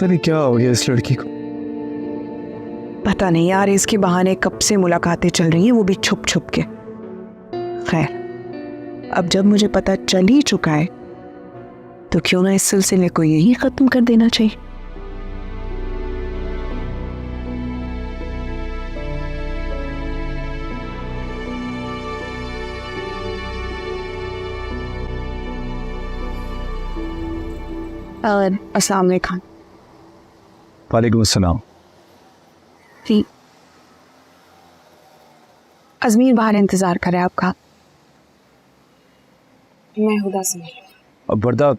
पता नहीं क्या हो गया इस लड़की को। पता नहीं यार, इसके बहाने कब से मुलाकातें चल रही हैं, वो भी छुप छुप के। खैर, अब जब मुझे पता चल ही चुका है तो क्यों ना इस सिलसिले को यहीं खत्म कर देना चाहिए। अस्सलाम वालेकुम। वालेकुम अस्सलाम। जी, अजमीर बाहर इंतजार करे आपका। मैं हुदा से। अब बर्दा,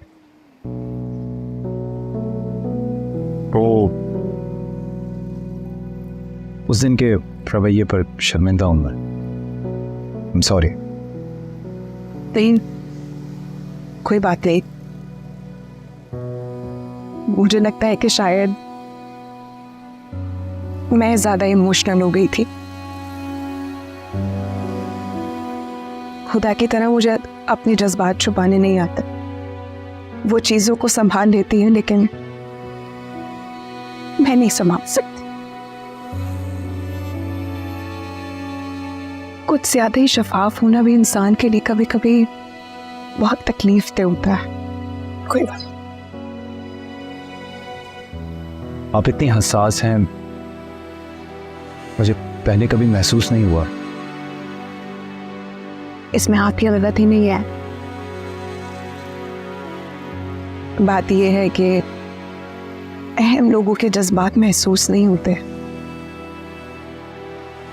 उस दिन के रवैये पर शर्मिंदा हूं मैं। I'm sorry। नहीं, कोई बात नहीं। मुझे लगता है कि शायद मैं ज्यादा इमोशनल हो गई थी। खुदा की तरह मुझे अपने जज्बात छुपाने नहीं आते। वो चीजों को संभाल लेती है लेकिन मैं नहीं संभाल सकती। कुछ ज्यादा ही शफाफ होना भी इंसान के लिए कभी कभी बहुत तकलीफ दे होता है। कोई बात। आप इतनी हसास हैं, मुझे पहले कभी महसूस नहीं हुआ। इसमें आपकी गलती ही नहीं है। बात यह है कि अहम लोगों के जज्बात महसूस नहीं होते,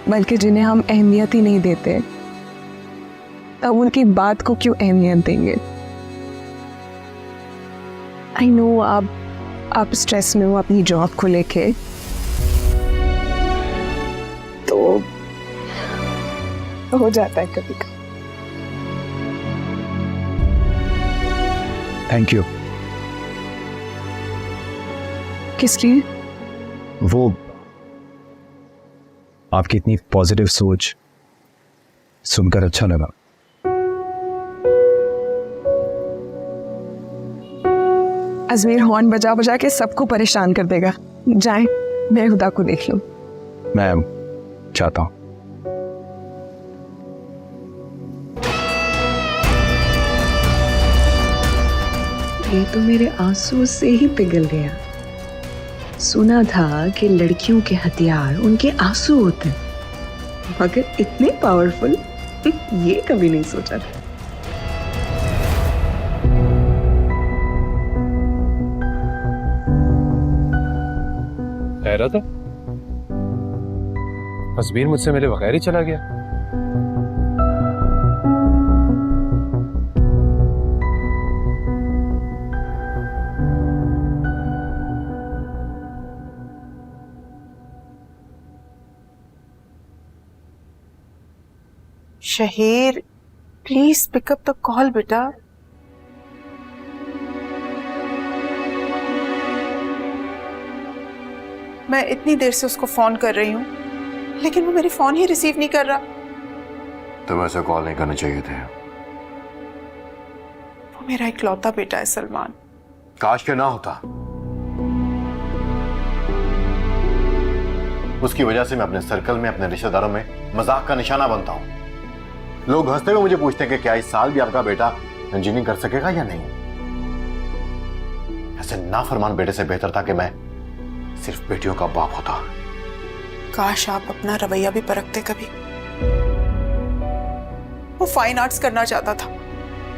बल्कि जिन्हें हम अहमियत ही नहीं देते, तब उनकी बात को क्यों अहमियत देंगे। आई नो आप स्ट्रेस में हो अपनी जॉब को लेके, तो हो जाता है कभी कभी। Thank you. किस लिए? वो आपकी इतनी पॉजिटिव सोच सुनकर अच्छा लगा। अजमेर हॉर्न बजा बजा के सबको परेशान कर देगा। जाएं, मैं खुदा को देख लूं। मैं चाहता हूं। ये तो मेरे आंसू से ही पिघल गया। सुना था कि लड़कियों के हथियार उनके आंसू होते हैं, मगर इतने पावरफुल ये कभी नहीं सोचा था। खैर था, अजमीर मुझसे मेरे बगैर ही चला गया। Shaheer, please pick up the call बेटा। मैं इतनी देर से उसको फोन कर रही हूँ, लेकिन वो मेरी फोन ही रिसीव नहीं कर रहा। तुम ऐसे कॉल नहीं करने चाहिए थे। वो मेरा इकलौता बेटा है सलमान। काश के ना होता। उसकी वजह से मैं अपने सर्कल में, अपने रिश्तेदारों में मजाक का निशाना बनता हूं। लोग हंसते हुए मुझे पूछते हैं कि क्या इस साल भी आपका बेटा इंजीनियरिंग कर सकेगा या नहीं। ऐसे नाफरमान बेटे से बेहतर था कि मैं सिर्फ बेटियों का बाप होता। काश आप अपना रवैया भी परखते कभी। वो फाइन आर्ट्स करना चाहता था,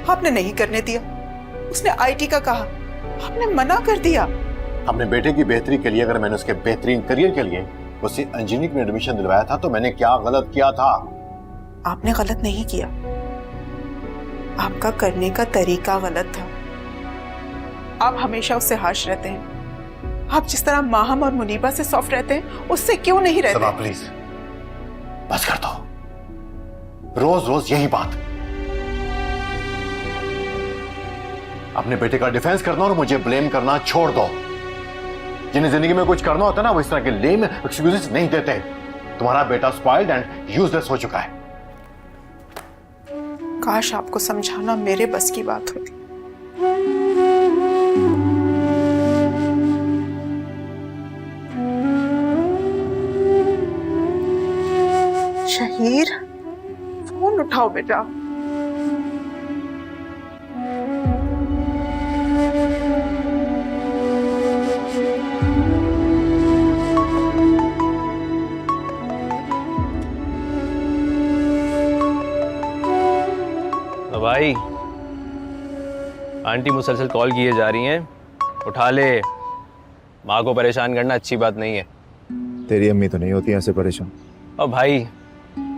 आपने नहीं करने दिया। उसने आईटी का कहा, आपने मना कर दिया। अपने बेटे की बेहतरी के लिए, अगर मैंने उसके बेहतरीन करियर के लिए उसे इंजीनियरिंग में एडमिशन दिलवाया था, तो मैंने क्या गलत किया था? आपने गलत नहीं किया, आपका करने का तरीका गलत था। आप हमेशा उससे हाश रहते हैं। आप जिस तरह माहम और मुनीबा से सॉफ्ट रहते हैं, उससे क्यों नहीं रहते? सबा प्लीज बस कर दो। रोज रोज यही बात। अपने बेटे का डिफेंस करना और मुझे ब्लेम करना छोड़ दो। जिन्हें जिंदगी में कुछ करना होता है ना, वो इस तरह के लेम एक्सक्यूजेस नहीं देते। तुम्हारा बेटा स्पॉइल्ड एंड यूजलेस हो चुका है। काश आपको समझाना मेरे बस की बात होती। शहीर, फोन उठाओ बेटा। भाई, आंटी मुसलसल कॉल किए जा रही हैं, उठा ले। माँ को परेशान करना अच्छी बात नहीं है। तेरी अम्मी तो नहीं होती ऐसे परेशान। और भाई,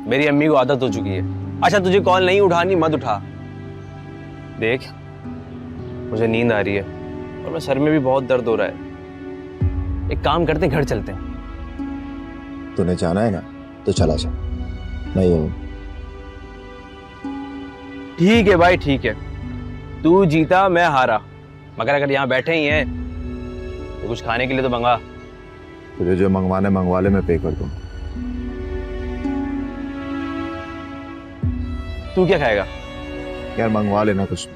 मेरी अम्मी को आदत हो चुकी है। अच्छा, तुझे कॉल नहीं उठानी मत उठा। देख, मुझे नींद आ रही है और मैं सर में भी बहुत दर्द हो रहा है। एक काम करते हैं, घर चलते हैं। तूने जाना है ना तो चला जा, नहीं हूँ। ठीक है भाई, ठीक है। तू जीता, मैं हारा। मगर अगर यहाँ बैठे ही हैं तो कुछ खाने के लिए तो मंगा। तुझे जो मंगवाने मंगवा ले, मैं पे कर दूँ। तू क्या खाएगा? यार मंगवा लेना कुछ।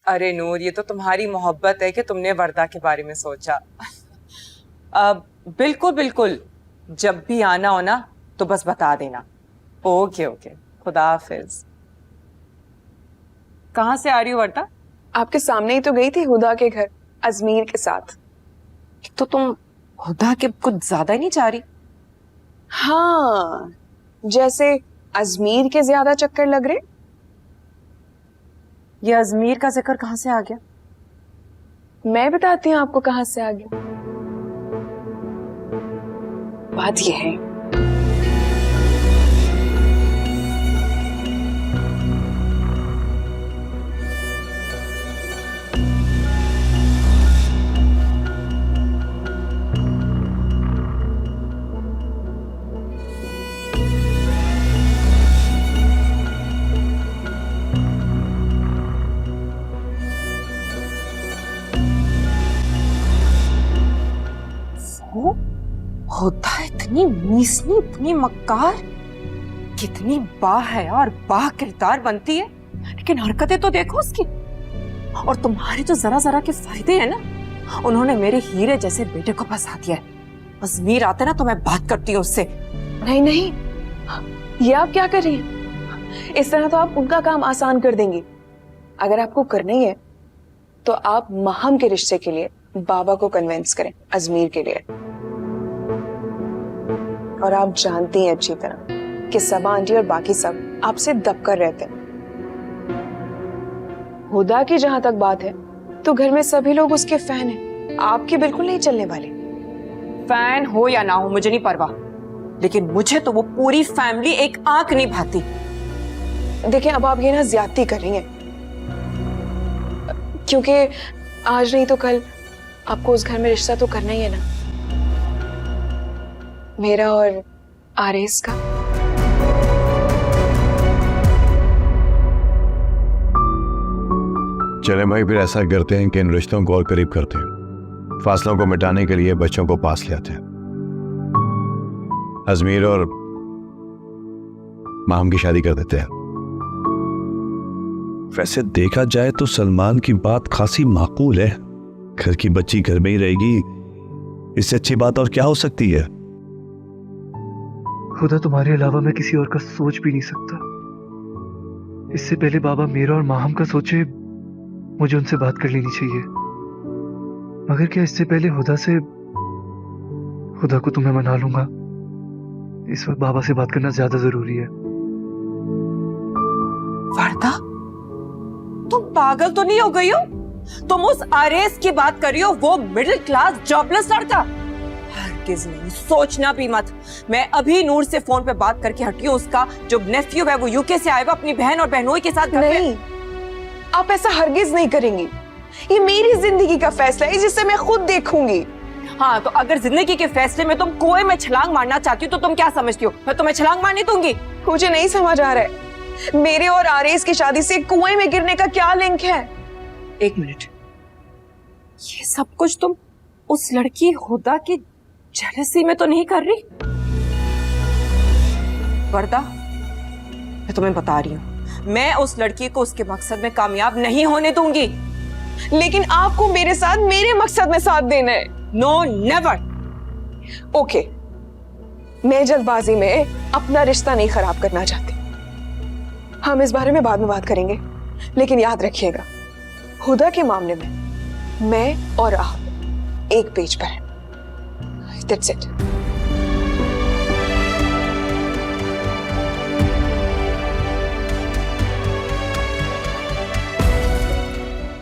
अरे नूर, ये तो तुम्हारी मोहब्बत है कि तुमने वर्दा के बारे में सोचा। बिल्कुल बिल्कुल, जब भी आना हो ना तो बस बता देना। ओके ओके, खुदा हाफिज। कहाँ से आ रही हो वर्दा? आपके सामने ही तो गई थी हुदा के घर, अजमीर के साथ। तो तुम हुदा के कुछ ज्यादा ही नहीं चाह रही? हाँ, जैसे अजमीर के ज्यादा चक्कर लग रहे। ये अजमीर का जिक्र कहाँ से आ गया? मैं बताती हूँ आपको कहाँ से आ गया। बात यह है, होता है इतनी मीसनी, इतनी मक्कार, कितनी बाहया बा किरदार बनती है, लेकिन हरकतें तो देखो उसकी। और तुम्हारे जो जरा जरा के फायदे हैं ना, उन्होंने मेरे हीरे जैसे बेटे को फंसा दिया है। अजमीर आते ना तो मैं बात करती हूँ उससे। नहीं नहीं, ये आप क्या कर रही हैं? इस तरह तो आप उनका काम आसान कर देंगी। अगर आपको करना ही है तो आप महम के रिश्ते के लिए बाबा को कन्विंस करें, अजमीर के लिए। और आप जानती हैं अच्छी तरह कि सबा आंटी और बाकी सब आपसे दबकर रहते हैं। हुदा की जहां तक बात है तो घर में सभी लोग उसके फैन हैं, आपकी बिल्कुल नहीं चलने वाले। फैन हो या ना हो मुझे नहीं परवाह, लेकिन मुझे तो वो पूरी फैमिली एक आंख नहीं भाती। देखिए, अब आप ये ना ज्यादती कर रही हैं, क्योंकि आज नहीं तो कल आपको उस घर में रिश्ता तो करना ही है ना, मेरा और आरेस का। चले भाई, फिर ऐसा करते हैं कि इन रिश्तों को और करीब करते हैं। फासलों को मिटाने के लिए बच्चों को पास ले आते हैं। अजमीर और माहम की शादी कर देते हैं। वैसे देखा जाए तो सलमान की बात खासी माकूल है। घर की बच्ची घर में ही रहेगी, इससे अच्छी बात और क्या हो सकती है? खुदा, तुम्हारे अलावा मैं किसी और का सोच भी नहीं सकता। इससे पहले बाबा मेरा और माहम का सोचे, मुझे उनसे बात कर लेनी चाहिए। मगर क्या इससे पहले खुदा को तुम्हें मना लूंगा? इस वक्त बाबा से बात करना ज्यादा जरूरी है। वर्दा, तुम पागल तो नहीं हो गई हो? तुम उस आरेस की बात कर रही हो, वो मिडिल क्लास जॉबलेस लड़का? हरगिज नहीं, सोचना भी मत। मैं अभी नूर से फोन पे बात करके हटी हूँ। उसका जो नेफ्यू है वो यूके से आएगा अपनी बहन और बहनोई के साथ। नहीं, आप ऐसा हरगिज नहीं करेंगी। ये मेरी जिंदगी का फैसला है जिसे मैं खुद देखूंगी। हाँ, तो अगर जिंदगी के फैसले में तुम कुएं में छलांग मारना चाहती हो तो तुम क्या समझती हो मैं तुम्हें छलांग मारने दूंगी? मुझे नहीं समझ आ रहा है, मेरे और आरेस की शादी से कुएं में गिरने का क्या लिंक है? एक मिनट, ये सब कुछ तुम उस लड़की हुदा की जेलसी में तो नहीं कर रही? वर्दा, मैं तुम्हें बता रही हूँ, मैं उस लड़की को उसके मकसद में कामयाब नहीं होने दूंगी। लेकिन आपको मेरे साथ मेरे मकसद में साथ देना है। No never. ओके, मैं जल्दबाजी में अपना रिश्ता नहीं खराब करना चाहती। हम इस बारे में बाद में बात करेंगे, लेकिन याद रखिएगा, हुदा के मामले में मैं और आप एक पेज पर हैं। That's it.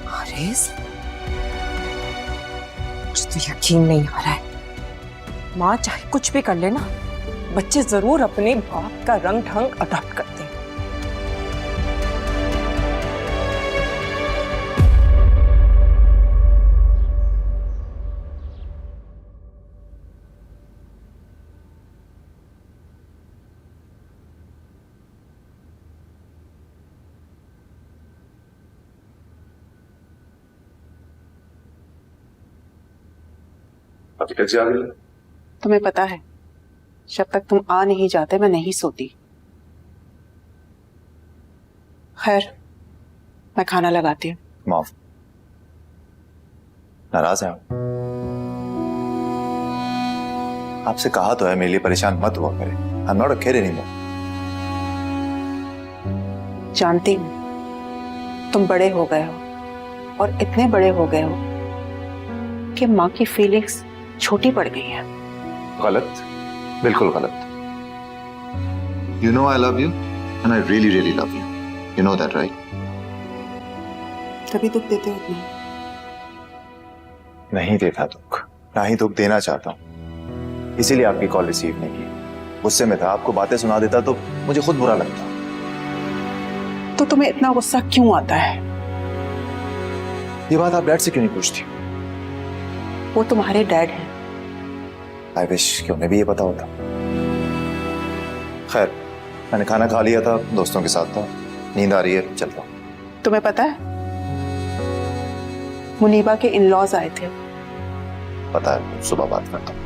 हारिस, मुझे तो यकीन नहीं आ रहा है। माँ चाहे कुछ भी कर लेना, बच्चे जरूर अपने बाप का रंग ढंग अडॉप्ट करते हैं। अभी तक जाग रही? तुम्हें पता है, जब तक तुम आ नहीं जाते मैं नहीं सोती। खैर, मैं खाना लगाती हूँ। माफ, नाराज हैं आप? आपसे कहा तो है मेरे लिए परेशान मत हुआ करे। I am not a kid anymore. जानती हूँ तुम बड़े हो गए हो, और इतने बड़े हो गए हो कि माँ की फीलिंग्स छोटी पड़ गई है। गलत, बिल्कुल गलत। You know I love you and I really really love you. You know that, right? कभी दुख देते हो नहीं? नहीं देता दुख, ना ही दुख देना चाहता हूँ। इसीलिए आपकी कॉल रिसीव नहीं की। गुस्से में था, आपको बातें सुना देता तो मुझे खुद बुरा लगता। तो तुम्हें इतना गुस्सा क्यों आता है? ये बात आप डैड से क्यों नहीं पूछती? वो तुम्हारे डैड हैं। आई विश कि उन्हें भी ये पता होता। खैर, मैंने खाना खा लिया था, दोस्तों के साथ था, नींद आ रही है, चलता हूँ। तुम्हें पता है, मुनीबा के इन-लॉज आए थे। पता है, सुबह बात करता हूँ।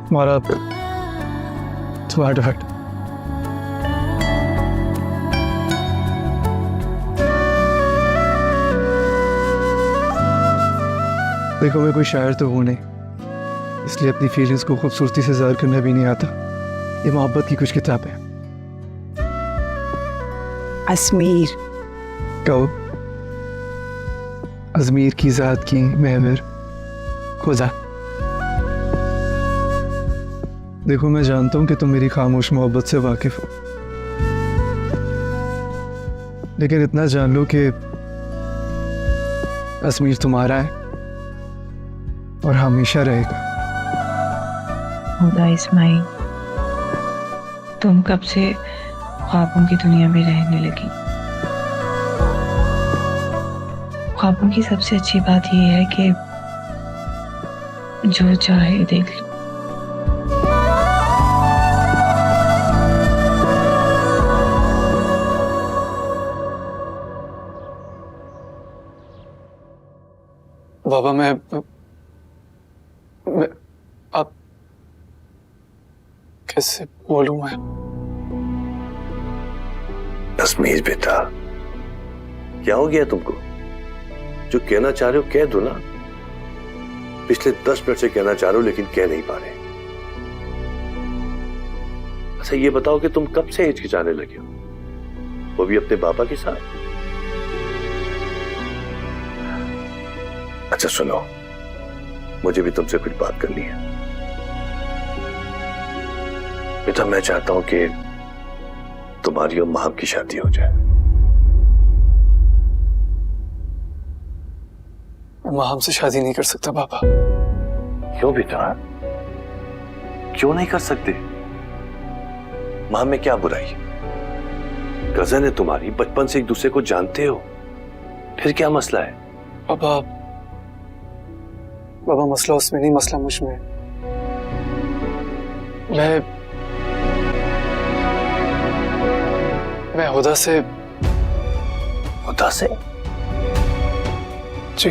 तुम्हारा तुम्हारा हट। देखो, मैं कोई शायर तो हूँ नहीं, इसलिए अपनी फीलिंग्स को खूबसूरती से ज़ाहिर करना भी नहीं आता। ये मोहब्बत की कुछ किताब है। अजमीर, कहो, अजमीर की ज़ात की महवर खुदा। देखो, मैं जानता हूँ कि तुम मेरी खामोश मोहब्बत से वाकिफ हो, लेकिन इतना जान लो कि अजमीर तुम्हारा है और हमेशा रहेगा। हुदा इज माइन तुम कब से ख्वाबों की दुनिया में रहने लगी? ख्वाबों की सबसे अच्छी बात यह है कि जो चाहे देख लो। बाबा मैं अब कैसे बोलूं मैं? अजमीर बेटा, क्या हो गया तुमको? जो कहना चाह रहे हो कह दो ना। पिछले 10 मिनट से कहना चाह रहे हो लेकिन कह नहीं पा रहे। अच्छा ये बताओ कि तुम कब से हिचकिचाने लगे हो, वो भी अपने पापा के साथ? अच्छा सुनो, मुझे भी तुमसे कुछ बात करनी है। बेटा मैं चाहता हूं कि तुम्हारी और माम की शादी हो जाए। मैं हमसे शादी नहीं कर सकता पापा। क्यों बेटा, क्यों नहीं कर सकते? मां में क्या बुराई? कजन है तुम्हारी, बचपन से एक दूसरे को जानते हो, फिर क्या मसला है? पापा बाबा मसला उसमें नहीं, मसला मुझ में। मैं हुदा से जी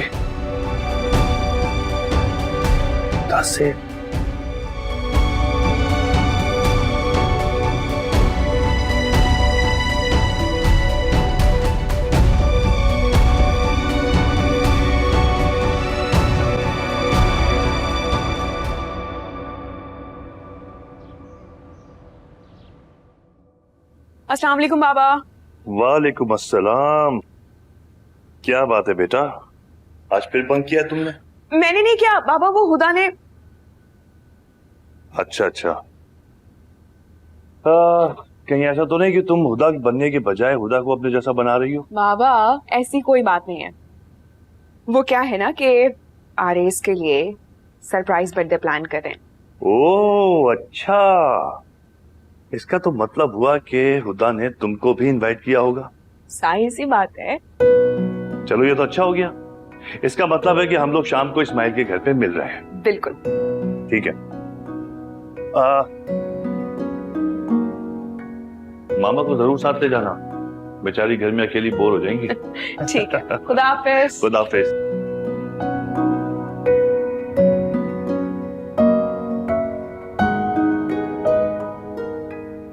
हुदा से अस्सलाम वालेकुम बाबा। वालेकुम अस्सलाम। क्या बात है बेटा, आज फिर बंक किया तुमने? मैंने नहीं किया बाबा, वो हुदा ने। अच्छा कहीं ऐसा तो नहीं कि तुम हुदा बनने के बजाय हुदा को अपने जैसा बना रही हो? बाबा ऐसी कोई बात नहीं है। वो क्या है ना कि आरएस के लिए सरप्राइज बर्थडे प्लान कर रहे हैं। ओह अच्छा, इसका तो मतलब हुआ कि हुदा ने तुमको भी इनवाइट किया होगा। सारी सी बात है। चलो ये तो अच्छा हो गया। इसका मतलब है कि हम लोग शाम को इस्माइल के घर पे मिल रहे हैं। बिल्कुल ठीक है। मामा को जरूर साथ ले जाना, बेचारी घर में अकेली बोर हो जाएंगी। ठीक है, खुदा हाफिज। खुदा हाफिज।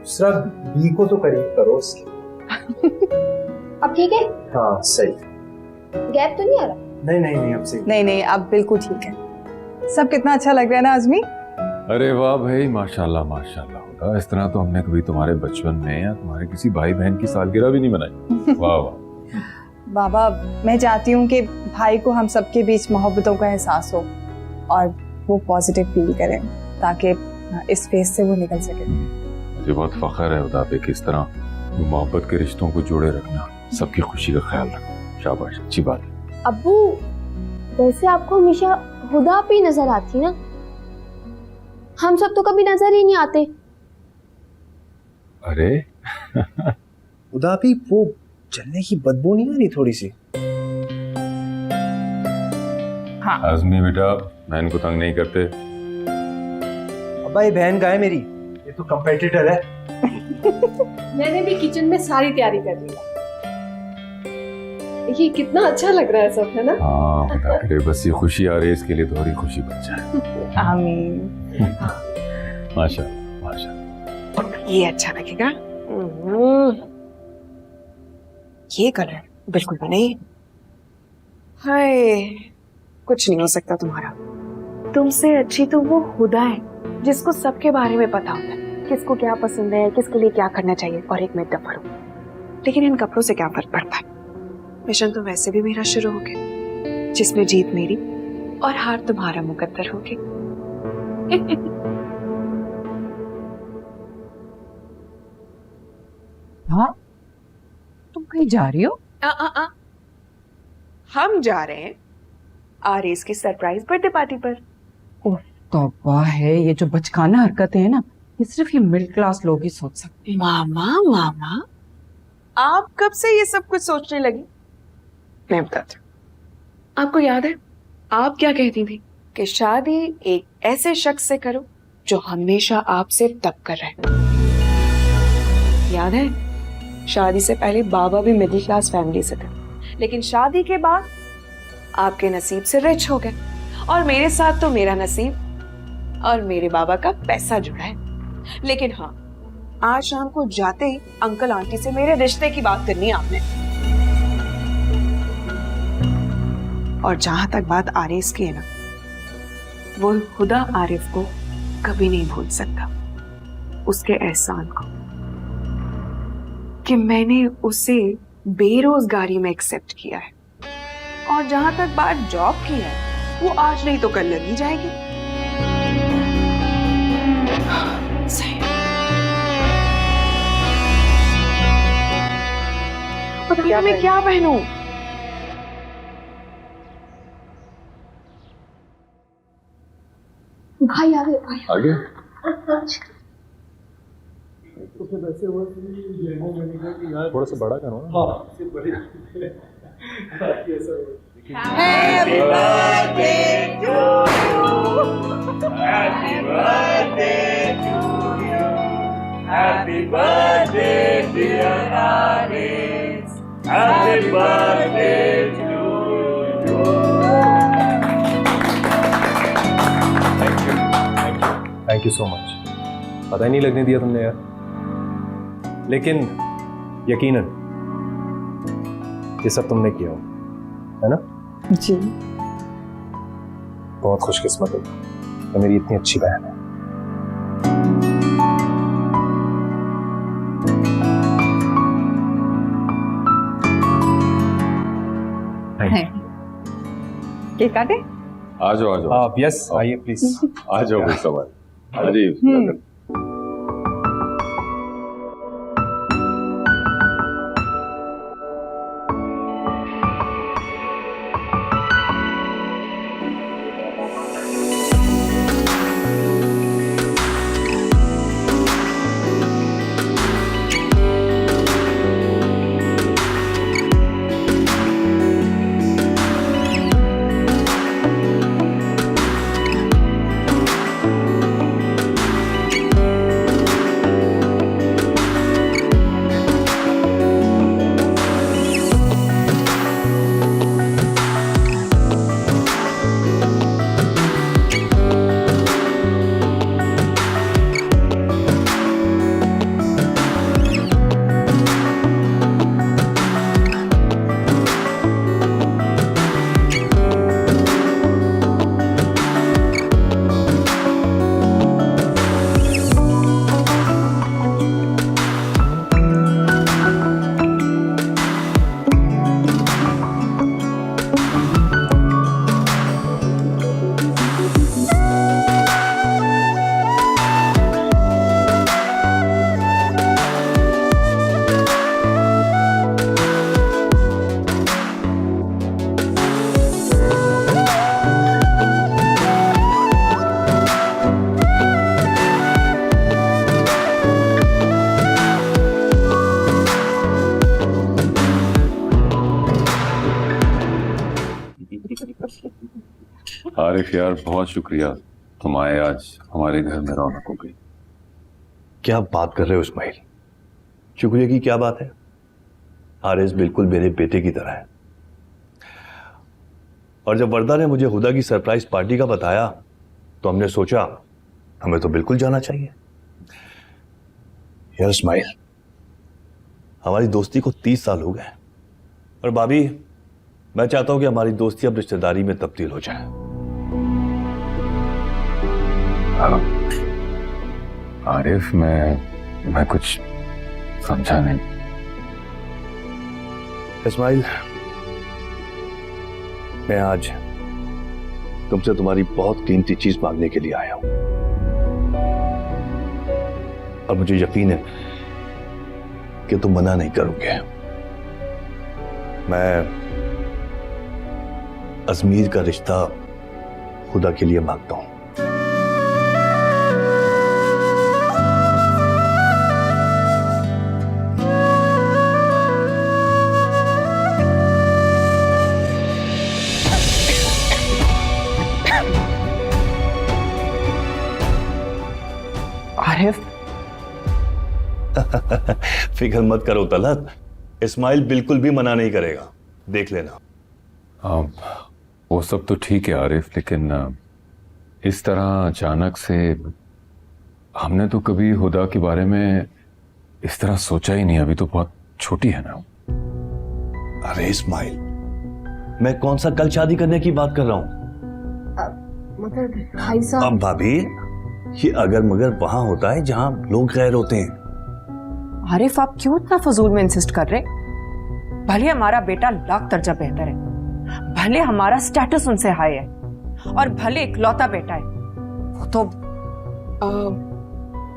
सिर्फ बी को तो करीब करो उसकी। अब ठीक है? हाँ सही। गैप तो नहीं आ रहा? नहीं अब सही। नहीं अब बिल्कुल ठीक है। सब कितना अच्छा लग रहा है ना आजमी? अरे वाह भाई, माशाल्लाह माशाल्लाह। होगा इस तरह तो हमने कभी तुम्हारे बचपन में या तुम्हारे किसी भाई बहन की सालगिरह भी नहीं मनाई। वाह वाह। बाबा मैं चाहती हूँ कि भाई को हम सबके बीच मोहब्बतों का एहसास हो और वो पॉजिटिव फील करें ताकि इस फेज से वो निकल सके। मुझे बहुत फख्र है खुदा पे कि इस तरह मोहब्बत के रिश्तों को जोड़े रखना, सबकी खुशी का ख्याल रखना। शाबाश, अच्छी बात है। अब्बू वैसे आपको हमेशा हुदा पे नजर आती ना, हम सब तो कभी नजर ही नहीं आते। अरे हुदा भी वो जलने की बदबू नहीं आ रही थोड़ी सी? हाँ आजमी बेटा, बहन को तंग नहीं करते। अब्बा ये बहन का है मेरी, ये तो कंपेटिटर है। मैंने भी किचन में सारी तैयारी कर ली है। ये कितना अच्छा लग रहा है सब, है ना? हाँ खुदा करे बस ये खुशी आ रही है, इसके लिए थोड़ी खुशी बन जाए। आमीन। माशाल्लाह माशाल्लाह। ये अच्छा लगेगा। ये कलर बिल्कुल भी नहीं। हाय, कुछ नहीं हो सकता तुम्हारा। तुमसे अच्छी तो वो हुदा है जिसको सबके बारे में पता होता है, किसको क्या पसंद है, किसके लिए क्या करना चाहिए। और एक मैं डफर हूं, लेकिन इन कपड़ों से क्या फर्क पड़ता है। मिशन तो वैसे भी मेरा शुरू हो गया, जिसमें जीत मेरी और हार तुम्हारा मुकद्दर हो गई। हाँ तुम कहीं जा रही हो? हम जा रहे हैं आरएस की सरप्राइज बर्थडे पार्टी पर। ओह तौबा है, ये जो बचकाना हरकतें हैं ना ये सिर्फ ये मिडिल क्लास लोग ही सोच सकते हैं। मामा मामा, आप कब से ये सब कुछ सोचने लगी? मैं बताती हूँ। आपको याद है आप क्या कहती थी कि शादी एक ऐसे शख्स से करो जो हमेशा आपसे तब कर रहे। याद है? शादी से पहले बाबा भी मिडिल क्लास फैमिली से थे, लेकिन शादी के बाद आपके नसीब से रिच हो गए, और मेरे साथ तो मेरा नसीब और मेरे बाबा का पैसा जुड़ा है। लेकिन हाँ, आज शाम को जाते ही अंकल आंटी से मेरे रिश्ते की बात करनी है आपने। और जहां तक बात आरिफ की है ना, वो खुदा आरिफ को कभी नहीं भूल सकता उसके एहसान को, कि मैंने उसे बेरोजगारी में एक्सेप्ट किया है। और जहां तक बात जॉब की है, वो आज नहीं तो कल लग ही जाएगी। सही। बताइए मैं क्या पहनूं? भाई आ गए, भाई आगे थोड़ा सा बड़ा करो ना। Happy birthday to you. Happy birthday to you. Happy birthday dear Aris. Happy birthday to you. Thank you so much. पता ही नहीं लगने दिया तुमने यार, लेकिन यकीनन ये सब तुमने किया हो, है ना? जी। बहुत खुशकिस्मत हो कि मेरी इतनी अच्छी बहन है। केक काटे? आ जाओ आ जाओ। आप यस आइए प्लीज। आ जाओ भाई सवाल। अरे आरिफ यार बहुत शुक्रिया, तुम आए, आज हमारे घर में रौनक हो गई। क्या बात कर रहे हो इस्माइल? शुक्रिया की क्या बात है? हारिस बिल्कुल मेरे बेटे की तरह है। और जब वर्दा ने मुझे हुदा की सरप्राइज पार्टी का बताया तो हमने सोचा हमें तो बिल्कुल जाना चाहिए। यार इस्माइल, हमारी दोस्ती को 30 साल हो गए, और भाभी मैं चाहता हूं कि हमारी दोस्ती अब रिश्तेदारी में तब्दील हो जाए। आरिफ मैं कुछ समझा नहीं। इस्माइल, मैं आज तुमसे तुम्हारी बहुत कीमती चीज मांगने के लिए आया हूं, और मुझे यकीन है कि तुम मना नहीं करोगे। मैं अजमीर का रिश्ता खुदा के लिए मांगता हूं। आरिफ, फिक्र मत करो तलत, इस्माइल बिल्कुल भी मना नहीं करेगा, देख लेना। वो सब तो ठीक है आरिफ, लेकिन इस तरह अचानक से हमने तो कभी हुदा के बारे में इस तरह सोचा ही नहीं। अभी तो बहुत छोटी है ना। अरे इस्माइल, मैं कौन सा कल शादी करने की बात कर रहा हूँ? मगर भाई साहब। अब भाभी, ये अगर मगर वहां होता है जहां लोग गैर होते हैं। आरिफ आप क्यों इतना फजूल में इंसिस्ट कर रहे? भले हमारा बेटा लाख दर्जा बेहतर है, भले हमारा स्टेटस उनसे हाई है, और भले इकलौता बेटा है, वो तो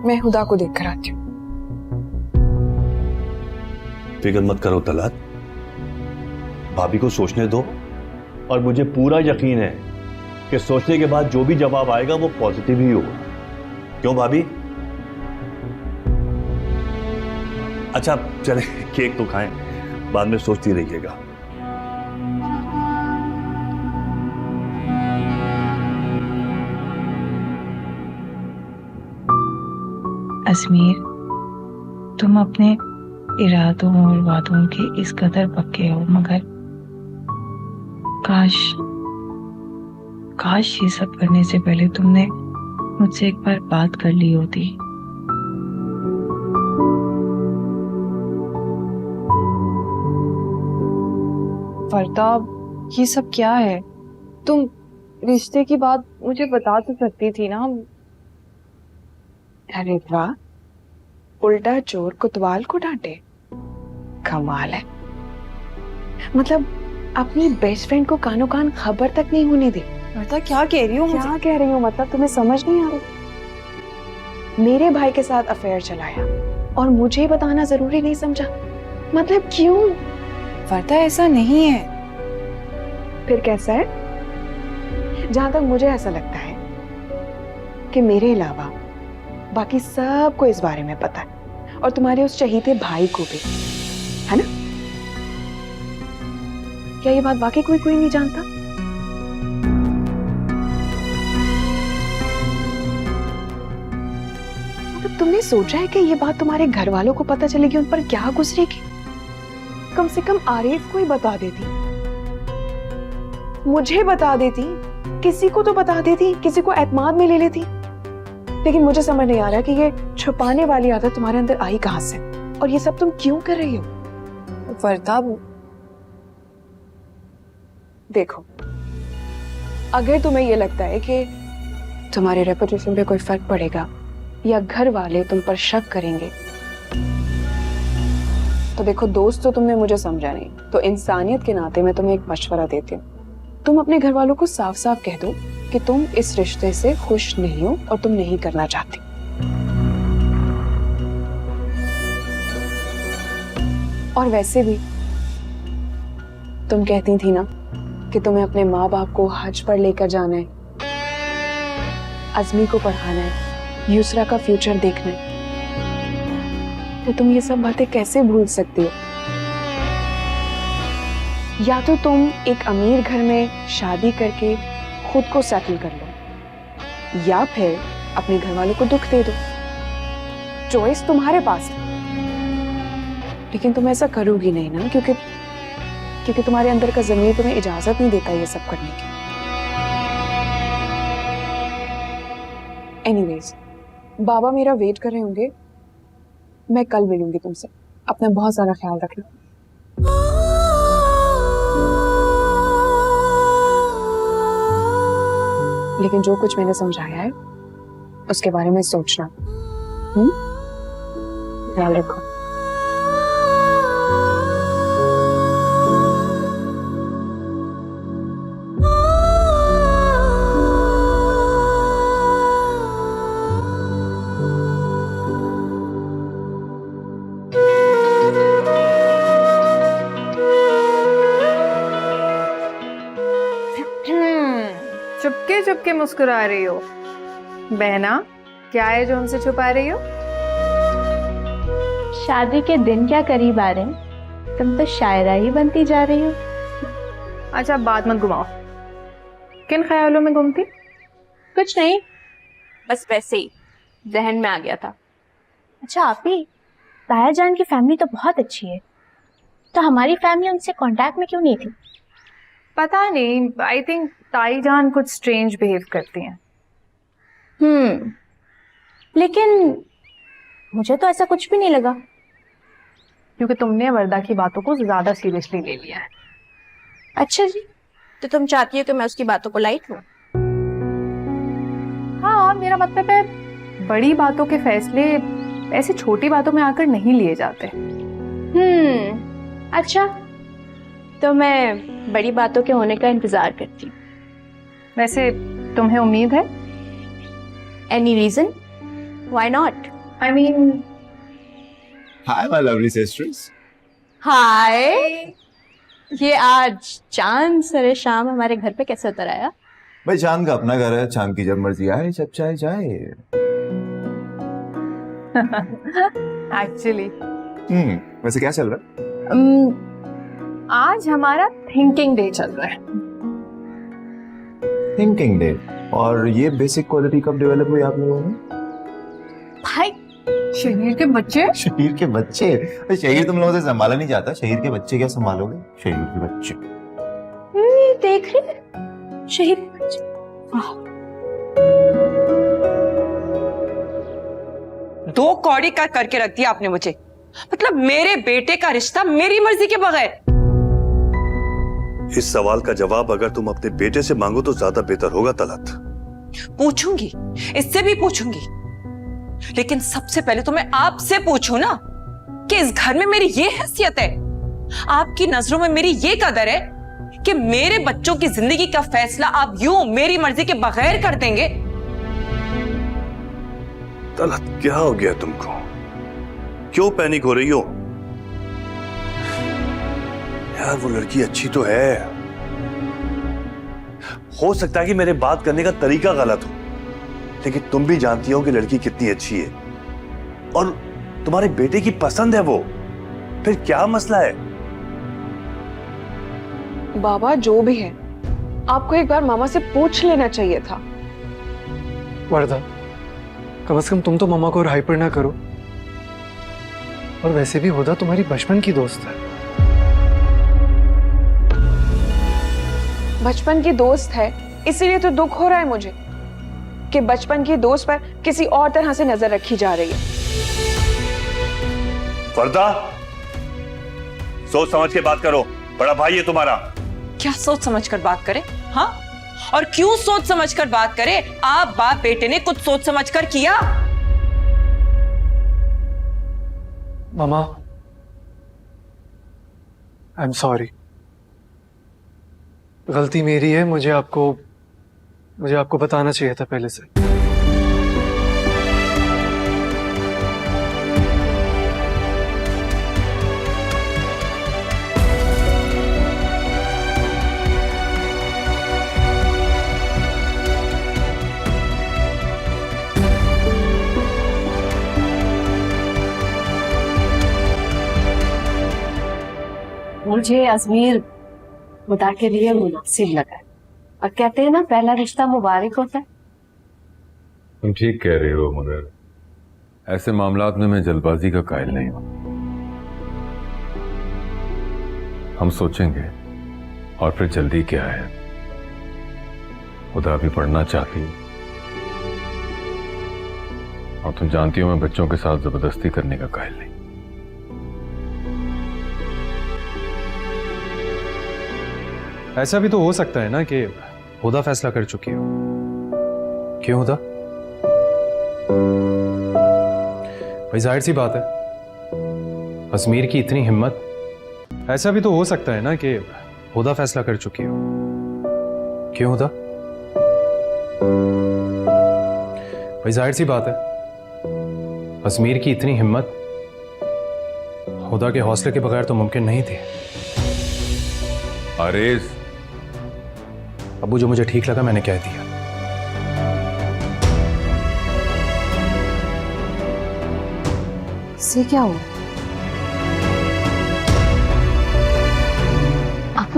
मैं हुदा को देख कर आती हूँ। फिक्र मत करो तलत, भाभी को सोचने दो, और मुझे पूरा यकीन है कि सोचने के बाद जो भी जवाब आएगा वो पॉजिटिव ही होगा। क्यों भाभी? अच्छा चले केक तो खाएं, बाद में सोचती रहिएगा। अजमीर, तुम अपने इरादों और वादों के इस कदर पक्के हो, मगर काश ये सब करने से पहले तुमने मुझसे एक बार बात कर ली होती। फरताब, ये सब क्या है? तुम रिश्ते की बात मुझे बता तो सकती थी ना। अरे वाह, उल्टा चोर कोतवाल को डांटे, कमाल है। मतलब अपनी बेस्ट फ्रेंड को कानो कान खबर तक नहीं होने दी। फरताब क्या कह रही हो? क्या कह रही हूँ मतलब तुम्हें समझ नहीं आ रही? मेरे भाई के साथ अफेयर चलाया और मुझे बताना जरूरी नहीं समझा, मतलब क्यों? फरता ऐसा नहीं है। फिर कैसा है? जहां तक मुझे ऐसा लगता है कि मेरे अलावा बाकी सबको इस बारे में पता है, और तुम्हारे उस चहीते भाई को भी, है ना? क्या ये बात वाकई कोई नहीं जानता? मतलब तुमने सोचा है कि ये बात तुम्हारे घर वालों को पता चलेगी, उन पर क्या गुजरेगी? कम से कम आरिफ को ही बता देती, मुझे बता देती, किसी को तो बता देती, किसी को एतमाद में ले लेती। लेकिन मुझे समझ नहीं आ रहा कि ये छुपाने वाली आदत तुम्हारे अंदर आई कहां से, और ये सब तुम क्यों कर रही हो? फरताब देखो, अगर तुम्हें ये लगता है कि तुम्हारे रेपुटेशन पे कोई फर्क पड़ेगा या घर वाले तुम पर शक करेंगे, तो देखो दोस्त तो तुमने मुझे समझा नहीं, तो इंसानियत के नाते मैं तुम्हें एक मशवरा देती हूँ। तुम अपने घर वालों को साफ साफ कह दो कि तुम इस रिश्ते से खुश नहीं हो और तुम नहीं करना चाहती। और वैसे भी तुम कहती थी ना कि तुम्हें अपने माँ बाप को हज पर लेकर जाना है, अज़मी को पढ़ाना है, यूसरा का फ्यूचर देखना है, तो तुम ये सब बातें कैसे भूल सकती हो? या तो तुम एक अमीर घर में शादी करके खुद को सेटल कर लो, या फिर अपने घर वालों को दुख दे दो। चॉइस तुम्हारे पास है, लेकिन तुम ऐसा करोगी नहीं ना, क्योंकि तुम्हारे अंदर का ज़मीर तुम्हें इजाजत नहीं देता ये सब करने की। एनीवेज, बाबा मेरा वेट कर रहे होंगे, मैं कल मिलूंगी तुमसे। अपना बहुत सारा ख्याल रखना। लेकिन जो कुछ मैंने समझाया है उसके बारे में सोचना। ख्याल रखो। चुपके चुपके मुस्कुरा रही हो बहना, क्या है जो हमसे छुपा रही हो? शादी के दिन क्या करीब आ रहे हैं, तुम तो शायरा ही बनती जा रही हो। अच्छा बात मत घुमाओ, किन ख्यालों में घूमती? कुछ नहीं, बस वैसे ही जहन में आ गया था। अच्छा आप ही, ताया जान की फैमिली तो बहुत अच्छी है, तो हमारी फैमिली उनसे कांटेक्ट में क्यों नहीं थी? पता नहीं, आई थिंक ताई जान कुछ स्ट्रेंज बिहेव करती हैं। लेकिन मुझे तो ऐसा कुछ भी नहीं लगा। क्योंकि तुमने वरदा की बातों को ज्यादा सीरियसली ले लिया है। अच्छा जी, तो तुम चाहती हो कि मैं उसकी बातों को लाइट लूं? हाँ, मेरा मतलब है बड़ी बातों के फैसले ऐसी छोटी बातों में आकर नहीं लिए जाते। अच्छा, तो मैं बड़ी बातों के होने का इंतजार करती हूँ। वैसे तुम्हें उम्मीद है? Any reason? Why not? I mean, hi my lovely sisters. Hi, ये आज चांद सरे शाम हमारे घर पे कैसे उतर आया? भाई चांद का अपना घर है, चांद की जब मर्जी आए जब चाहे जाए। एक्चुअली वैसे क्या चल रहा है? आज हमारा थिंकिंग डे चल रहा है। Thinking day. और ये बेसिक क्वालिटी कब डेवलप हुई आप लोगों में? भाई शरीर के बच्चे। शहीर के बच्चे? शहीर तुम लोगों से संभाला नहीं जाता, शहीर के बच्चे क्या संभालोगे? शहीर के बच्चे देख रहे शहीद के बच्चे। दो कौड़ी का करके रख दिया आपने मुझे। मतलब मेरे बेटे का रिश्ता मेरी मर्जी के बगैर। इस सवाल का जवाब अगर तुम अपने बेटे से मांगो तो ज्यादा बेहतर होगा तलत। पूछूंगी, इससे भी पूछूंगी, लेकिन सबसे पहले तो मैं आपसे पूछूं ना कि इस घर में मेरी ये हैसियत है, आपकी नजरों में मेरी ये कदर है कि मेरे बच्चों की जिंदगी का फैसला आप यूं मेरी मर्जी के बगैर कर देंगे? तलत क्या हो गया तुमको? क्यों पैनिक हो रही हो? यार वो लड़की अच्छी तो है। हो सकता है कि मेरे बात करने का तरीका गलत हो, लेकिन तुम भी जानती हो कि लड़की कितनी अच्छी है और तुम्हारे बेटे की पसंद है वो। फिर क्या मसला है? बाबा जो भी है, आपको एक बार मामा से पूछ लेना चाहिए था। वरदा, कम से कम तुम तो मामा को हाइपर ना करो। और वैसे भी हुदा तुम्हारी बचपन की दोस्त है। बचपन की दोस्त है, इसीलिए तो दुख हो रहा है मुझे कि बचपन की दोस्त पर किसी और तरह से नजर रखी जा रही है। वरदा, सोच समझ के बात करो, बड़ा भाई है तुम्हारा। क्या सोच समझ कर बात करें? हाँ, और क्यों सोच समझ कर बात करें? आप बाप बेटे ने कुछ सोच समझ कर किया? मामा, आई एम सॉरी। गलती मेरी है, मुझे आपको बताना चाहिए था पहले से। मुझे अजमेर खुदा के लिए मुनासिब लगा है। और कहते हैं ना, पहला रिश्ता मुबारक होता है। तुम ठीक कह रही हो, मगर ऐसे मामलात में मैं जल्दबाजी का कायल नहीं हूं। हम सोचेंगे और फिर जल्दी क्या है। खुदा भी पढ़ना चाहती है और तुम जानती हो मैं बच्चों के साथ जबरदस्ती करने का कायल नहीं। ऐसा भी तो हो सकता है ना कि हुदा फैसला कर चुकी हो। क्यों हुदा? भाई जाहिर सी बात है, अजमेर की इतनी हिम्मत। ऐसा भी तो हो सकता है ना कि हुदा फैसला कर चुकी हो। क्यों हुदा? भाई जाहिर सी बात है, अजमेर की इतनी हिम्मत हुदा के हौसले के बगैर तो मुमकिन नहीं थी। आरेज, अबू जो मुझे ठीक लगा मैंने कह दिया। इससे क्या हुआ? आप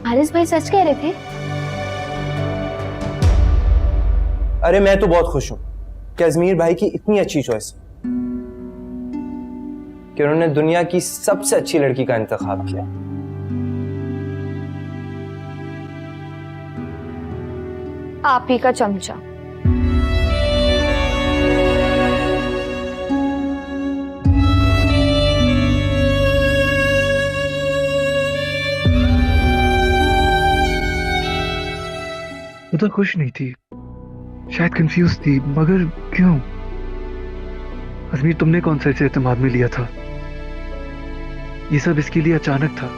हारिस भाई सच कह रहे थे? अरे मैं तो बहुत खुश हूं कि अजमीर भाई की इतनी अच्छी चॉइस कि उन्होंने दुनिया की सबसे अच्छी लड़की का इंतखाब किया। आप ही का चमचा। उधर खुश नहीं थी, शायद कंफ्यूज थी, मगर क्यों? अजमीर, तुमने कौन सा इसे एतमाद में लिया था? ये सब इसके लिए अचानक था।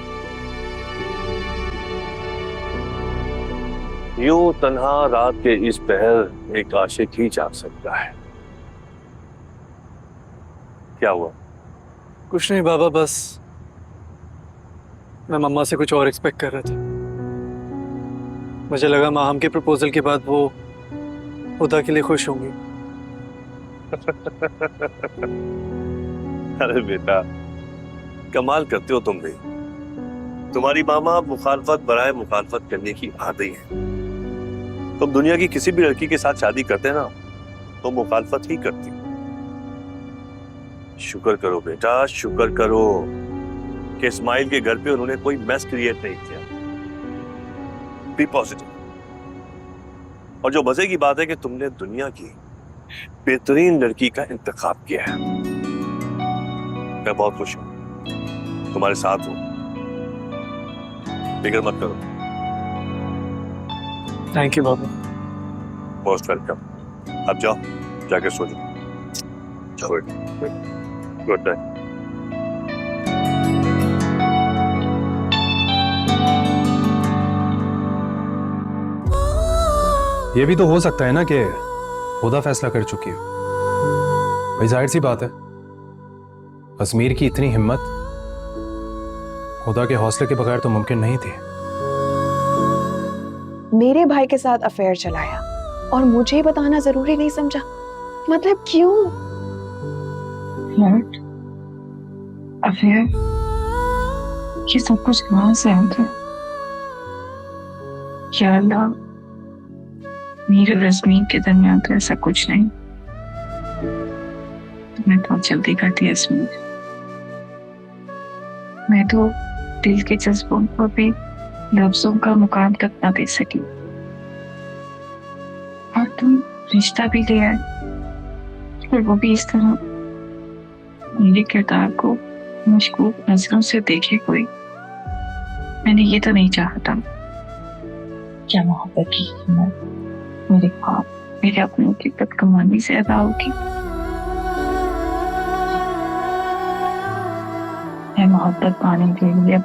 यूं तन्हा रात के इस पहर एक आशिक ही जाग सकता है। क्या हुआ? कुछ नहीं बाबा, बस मैं मम्मा से कुछ और एक्सपेक्ट कर रहा था। मुझे लगा माहम के प्रपोजल के बाद वो हुदा के लिए खुश होंगी। अरे बेटा, कमाल करते हो तुम भी। तुम्हारी मामा मुखालफत बराए मुखालफत करने की आदी है। तुम दुनिया की किसी भी लड़की के साथ शादी करते ना तो मुखालफत ही करती। शुक्र करो बेटा, शुक्र करो कि इस्माइल के घर पे उन्होंने कोई मैस क्रिएट नहीं किया। Be positive. और जो मजे की बात है कि तुमने दुनिया की बेहतरीन लड़की का इंतखाब किया है। मैं बहुत खुश हूं, तुम्हारे साथ हूं, फिक्र मत करो। Thank you Baba. Most welcome. अब जाओ, जाके सो जाओ। Good night. ये भी तो हो सकता है ना कि हुदा फैसला कर चुकी हो। भाई जाहिर सी बात है, अजमीर की इतनी हिम्मत हुदा के हौसले के बगैर तो मुमकिन नहीं थी। मेरे भाई के साथ अफेयर चलाया और मुझे बताना जरूरी नहीं समझा। मतलब क्यों? फ्लर्ट, अफेयर, ये सब कुछ कहां से आ गया? या अल्लाह, मेरे और अजमीर के दरमियान तो ऐसा कुछ नहीं। तुमने बहुत जल्दी कर दिया अजमीर। मैं तो दिल के जज्बों को भी लफ्जों का मुकाम तक ना दे सकी, और तुम रिश्ता भी ले आए, और वो भी इस तरह मेरे किरदार को मशकूक नजरों से देखे कोई। मैंने ये तो नहीं चाहा था। क्या मोहब्बत की कीमत मेरे ख्वाब, मेरे अपनों की बदगुमानी से अदा होगी? मैं मोहब्बत पाने के लिए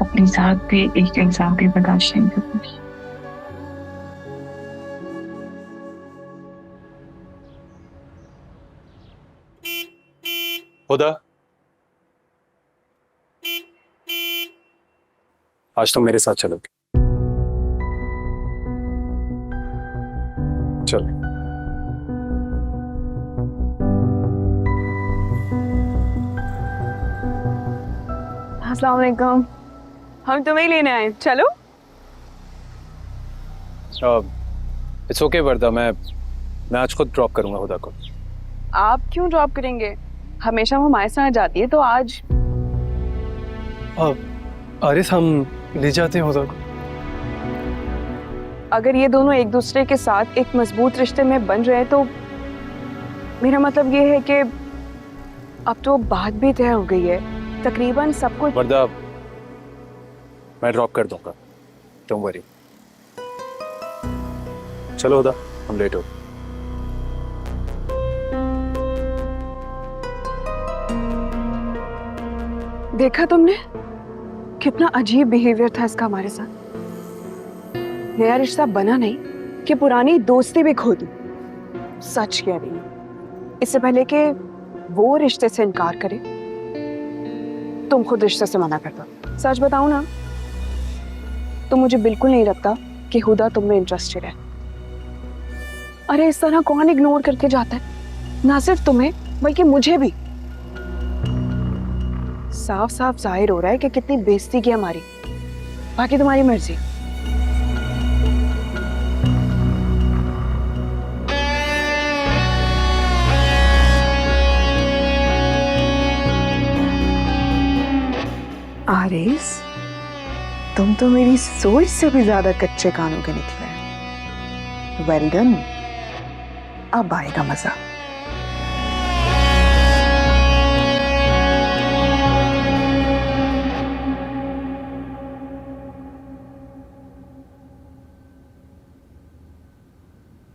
अपनी जात पे एक एग्जाम भी बर्दाश्त नहीं करूंगी। हुदा, आज तुम मेरे साथ चलोगे। चलो। अस्सलाम वालेकुम। हम तुम्हें लेने आए, चलो। इट्स ओके वर्दा, मैं आज खुद ड्रॉप करूंगा हुदा को। आप क्यों ड्रॉप करेंगे? हमेशा वो हमारे साथ जाती है, तो आज आरिस, हम ले जाते हैं हुदा को। अगर ये दोनों एक दूसरे के साथ एक मजबूत रिश्ते में बन रहे हैं तो मेरा मतलब ये है कि अब तो बात भी तय हो गई है, तकरीबन सब कुछ। वर्दा, मैं ड्रॉप कर दूंगा, डोंट वरी। चलो हुदा, हम लेट हो। देखा तुमने कितना अजीब बिहेवियर था इसका हमारे साथ। नया रिश्ता बना नहीं कि पुरानी दोस्ती भी खो दी। सच कह रही हूं, इससे पहले कि वो रिश्ते से इनकार करे तुम खुद रिश्ते से मना कर दो। सच बताऊं ना, तो मुझे बिल्कुल नहीं लगता कि हुदा तुम में इंटरेस्टेड है। अरे इस तरह कौन इग्नोर करके जाता है, ना सिर्फ तुम्हें बल्कि मुझे भी। साफ साफ जाहिर हो रहा है कि कितनी बेइज्जती की हमारी। बाकी तुम्हारी मर्जी। तो मेरी सोच से भी ज्यादा कच्चे कानों के निकले। वेल डन, अब आएगा मजा।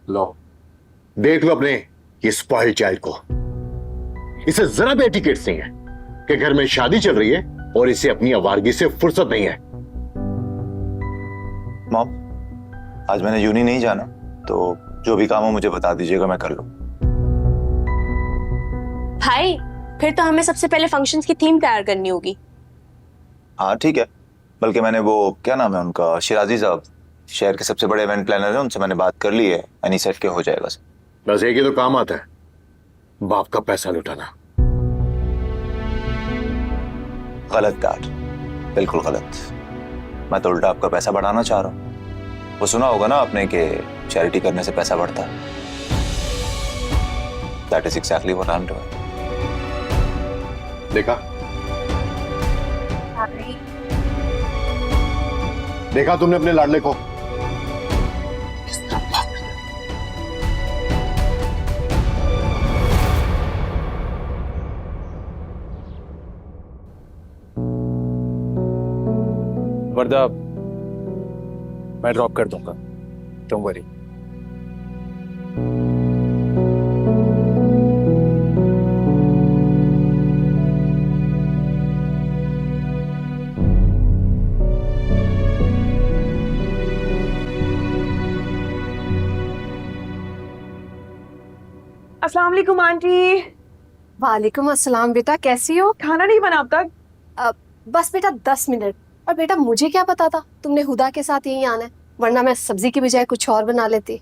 लो, देख लो अपने ये स्पॉइल्ड चाइल्ड को। इसे जरा भी एटिकेट्स नहीं है कि घर में शादी चल रही है और इसे अपनी आवारगी से फुर्सत नहीं है। मॉम, आज मैंने यूनी नहीं जाना, तो जो भी काम हो मुझे बता दीजिएगा, मैं कर लूं। भाई, फिर तो हमें सबसे पहले फंक्शंस की थीम तैयार करनी होगी। हाँ ठीक है, बल्कि मैंने वो क्या नाम है उनका, शिराजी साहब, शहर के सबसे बड़े इवेंट प्लानर हैं, उनसे मैंने बात कर ली है, एनी सेट के हो जाएगा सर। बस एक ही तो काम आता है, बाप का पैसा लुटाना। गलत डैड, बिल्कुल गलत। मैं तो उल्टा आपका पैसा बढ़ाना चाह रहा हूँ। वो सुना होगा ना आपने कि चैरिटी करने से पैसा बढ़ता है। That is exactly what I am doing. देखा तुमने अपने लाडले को? वर्दा, मैं ड्रॉप कर दूंगा, डोंट वरी। अस्सलाम वालेकुम आंटी। वालेकुम अस्सलाम बेटा, कैसी हो? खाना नहीं बना अब तक? बस बेटा 10 मिनट। और बेटा मुझे क्या पता था तुमने हुदा के साथ यहीं आना है, वरना मैं सब्जी की बजाय कुछ और बना लेती।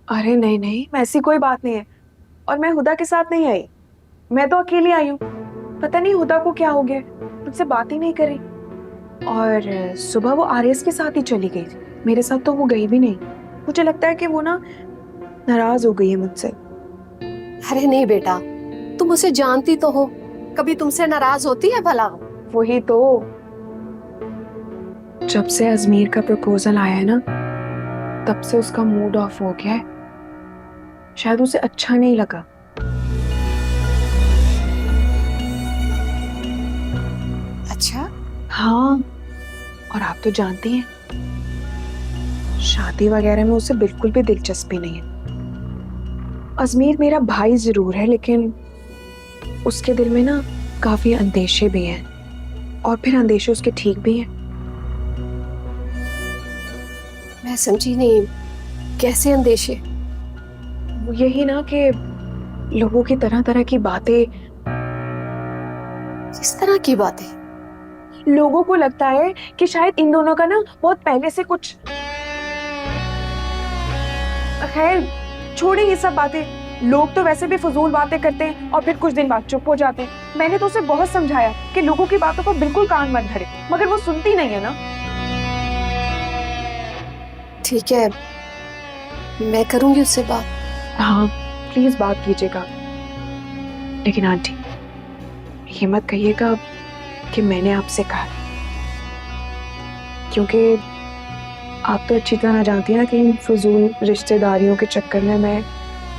अरे नहीं नहीं, ऐसी कोई बात नहीं है। और मैं हुदा के साथ नहीं आई, मैं तो अकेली आई हूँ। पता नहीं हुदा को क्या हो गया, मुझसे बात ही नहीं करी। और सुबह वो आरएस के साथ ही चली गई थी, मेरे साथ तो वो गई भी नहीं। मुझे लगता है कि वो ना नाराज हो गई है मुझसे। अरे नहीं बेटा, तुम उसे जानती तो हो, कभी तुमसे नाराज होती है भला? वही तो, जब से अजमीर का प्रपोजल आया है ना, तब से उसका मूड ऑफ हो गया है। शायद उसे अच्छा नहीं लगा। अच्छा? हाँ, और आप तो जानती हैं, शादी वगैरह में उसे बिल्कुल भी दिलचस्पी नहीं है। अजमीर मेरा भाई जरूर है, लेकिन उसके दिल में ना काफी अंदेशे भी हैं, और फिर अंदेशे उसके ठीक भी हैं। मैं समझी नहीं, कैसे अंदेशे? वो यही ना कि लोगों की तरह तरह की बातें। किस तरह की बातें? लोगों को लगता है कि शायद इन दोनों का ना बहुत पहले से कुछ। खैर छोड़े ये सब बातें, लोग तो वैसे भी फजूल बातें करते हैं और फिर कुछ दिन बाद चुप हो जाते हैं। मैंने तो उसे बहुत समझाया कि लोगों की बातों को बिल्कुल कान मत भरे, मगर वो सुनती नहीं है ना। ठीक है, मैं करूंगी उससे बात। हाँ प्लीज बात कीजिएगा, लेकिन आंटी ये मत कहिएगा कि मैंने आपसे कहा, क्योंकि आप तो अच्छी तरह जानती हैं ना कि इन फजूल रिश्तेदारियों के चक्कर में मैं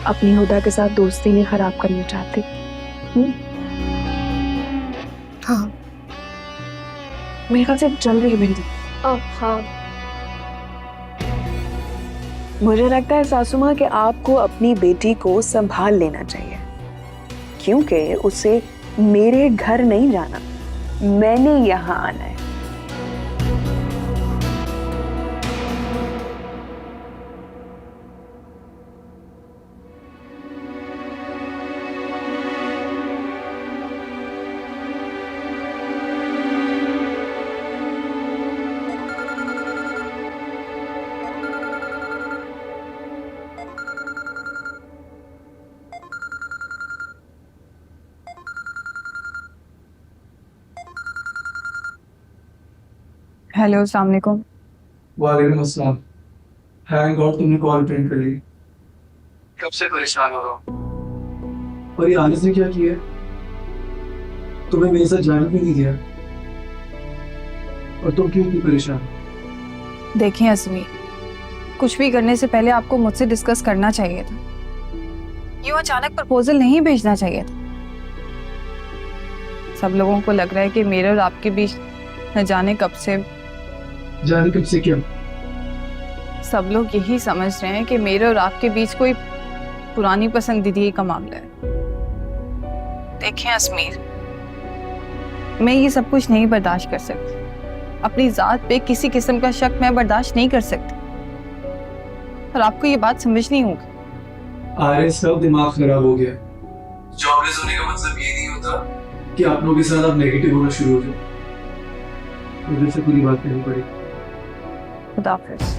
अपनी हुदा के साथ दोस्ती नहीं खराब करना चाहती। हाँ, मेरे ख्याल से चल रही है बिल्कुल। हाँ, मुझे लगता है सासू माँ कि आपको अपनी बेटी को संभाल लेना चाहिए, क्योंकि उसे मेरे घर नहीं जाना, मैंने यहाँ आना है। हेलो, अस्सलाम वालेकुम। वालेकुम अस्सलाम। थैंक गॉड तुमने कॉल अटेंड कर ली। कब से परेशान हो रहा हूँ। और ये आलिस ने क्या किया? तुम्हें मेरे साथ जाने भी नहीं दिया, और तुम क्यों इतनी परेशान? देखिए अजमी, कुछ भी करने से पहले आपको मुझसे डिस्कस करना चाहिए था। यूं अचानक प्रपोजल नहीं भेजना चाहिए था। सब लोगों को लग रहा है कि मेरे और आपके बीच न जाने कब से क्या? सब लोग यही समझ रहे हैं कि मेरे और आपके बीच कोई पुरानी पसंदीदगी का मामला है। देखिए अजमीर, मैं ये सब कुछ नहीं बर्दाश्त कर सकती। अपनी जात पे किसी किस्म का शक मैं बर्दाश्त नहीं कर सकती, और आपको ये बात समझनी होगी। आरएस का दिमाग खराब हो गया। जॉबलेस होने का मतलब ये नहीं होता कि आप लोगों के साथ आप नेगेटिव होना शुरू हो जाए। मुझे से पूरी बात कहनी पड़ी। खुदा हाफिज़।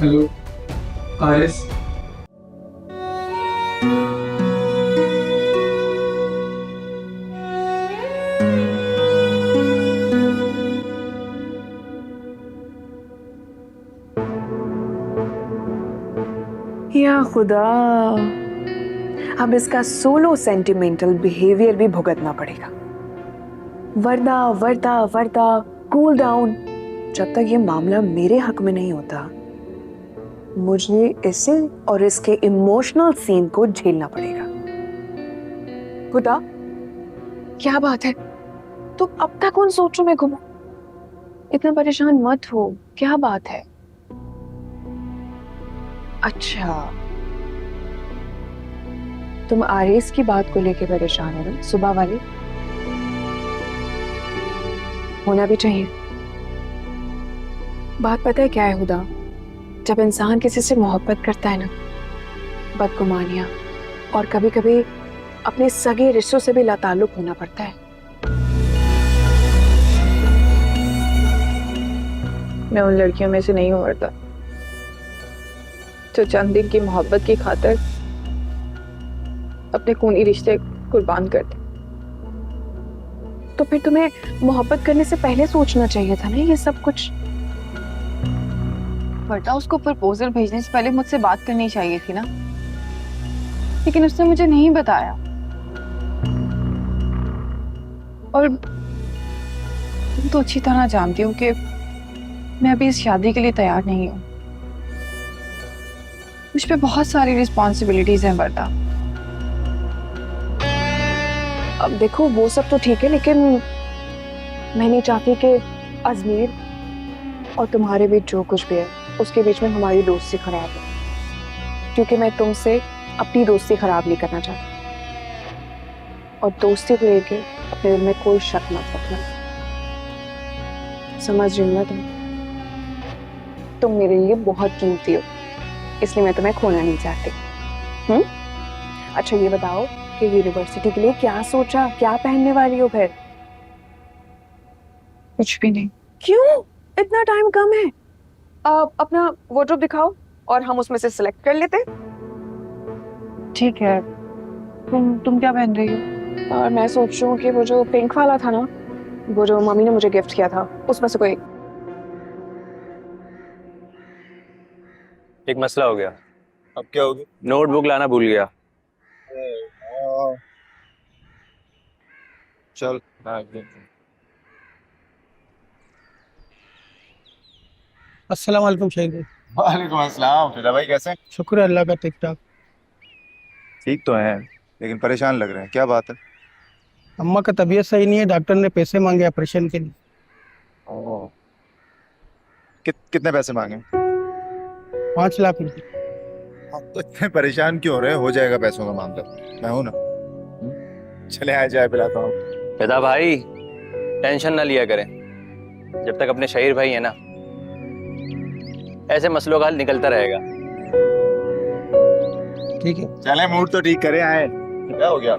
हेलो आरएस, या खुदा, अब इसका सोलो सेंटिमेंटल बिहेवियर भी भुगतना पड़ेगा। वरदा वरदा वरदा, कूल डाउन। जब तक ये मामला मेरे हक में नहीं होता, मुझे इसे और इसके इमोशनल सीन को झेलना पड़ेगा। खुदा, क्या बात है? तुम अब तक उन सोचों में घूमो। इतना परेशान मत हो, क्या बात है? अच्छा, तुम आरएस की बात को लेके परेशान हो ना, सुबह वाली? होना भी चाहिए। बात पता है क्या है हुदा? जब इंसान किसी से मोहब्बत करता है ना, बदगुमानियां और कभी कभी अपने सगे रिश्तों से भी लाताल्लुक होना पड़ता है। मैं उन लड़कियों में से नहीं हूं वर्दा, जो चंद दिन की मोहब्बत की खातिर अपने खूनी रिश्ते कुर्बान करते। तो फिर तुम्हें मोहब्बत करने से पहले सोचना चाहिए था ना ये सब कुछ। वर्दा, उसको प्रपोजल भेजने से पहले मुझसे बात करनी चाहिए थी ना, लेकिन उसने मुझे नहीं बताया। और तुम तो अच्छी तरह जानती हो कि मैं अभी इस शादी के लिए तैयार नहीं हूँ। मुझ पे बहुत सारी रिस्पॉन्सिबिलिटीज हैं वर्दा। अब देखो, वो सब तो ठीक है, लेकिन मैं नहीं चाहती कि अजमेर और तुम्हारे बीच जो कुछ भी है उसके बीच में हमारी दोस्ती खराब हो, क्योंकि मैं तुमसे अपनी दोस्ती खराब नहीं करना चाहती। और दोस्ती को लेके अपने दिल में कोई शक मत रखना। समझ रही हो ना तुम मेरे लिए बहुत कीमती हो, इसलिए मैं तुम्हें खोना नहीं चाहती। अच्छा ये बताओ कि यूनिवर्सिटी के लिए क्या सोचा, क्या पहनने वाली हो फिर? कुछ भी नहीं। क्यों? इतना टाइम कम है। अपना वार्डरोब दिखाओ और हम उसमें से सिलेक्ट कर लेते। ठीक है, तुम क्या पहन रही हो? और मैं सोच रही हूँ कि वो जो पिंक वाला था ना, वो जो मम्मी ने मुझे गिफ्ट किया था, उसमें से कोई एक मसला हो गया। अब क्या हो गया? नोटबुक लाना भूल गया। चल। अस्सलाम वालेकुम शेख भाई। वालेकुम अस्सलाम। फिदा भाई कैसे हैं? शुक्र है अल्लाह का, ठीक ठाक। ठीक तो हैं, लेकिन परेशान लग रहे हैं। क्या बात है? अम्मा का तबीयत सही नहीं है, डॉक्टर ने पैसे मांगे ऑपरेशन के लिए। ओह, कितने पैसे मांगे? 5 लाख रुपए। आप तो इतने परेशान क्यों हो रहे हैं? हो जाएगा पैसों का मामला, मैं हूं ना। चले आए, चाय पिलाता हूँ। फिदा भाई टेंशन ना लिया करें, जब तक अपने शहीर भाई है ना, ऐसे मसलों का हल निकलता रहेगा। ठीक है, चले मूड तो ठीक करे आए। क्या हो गया?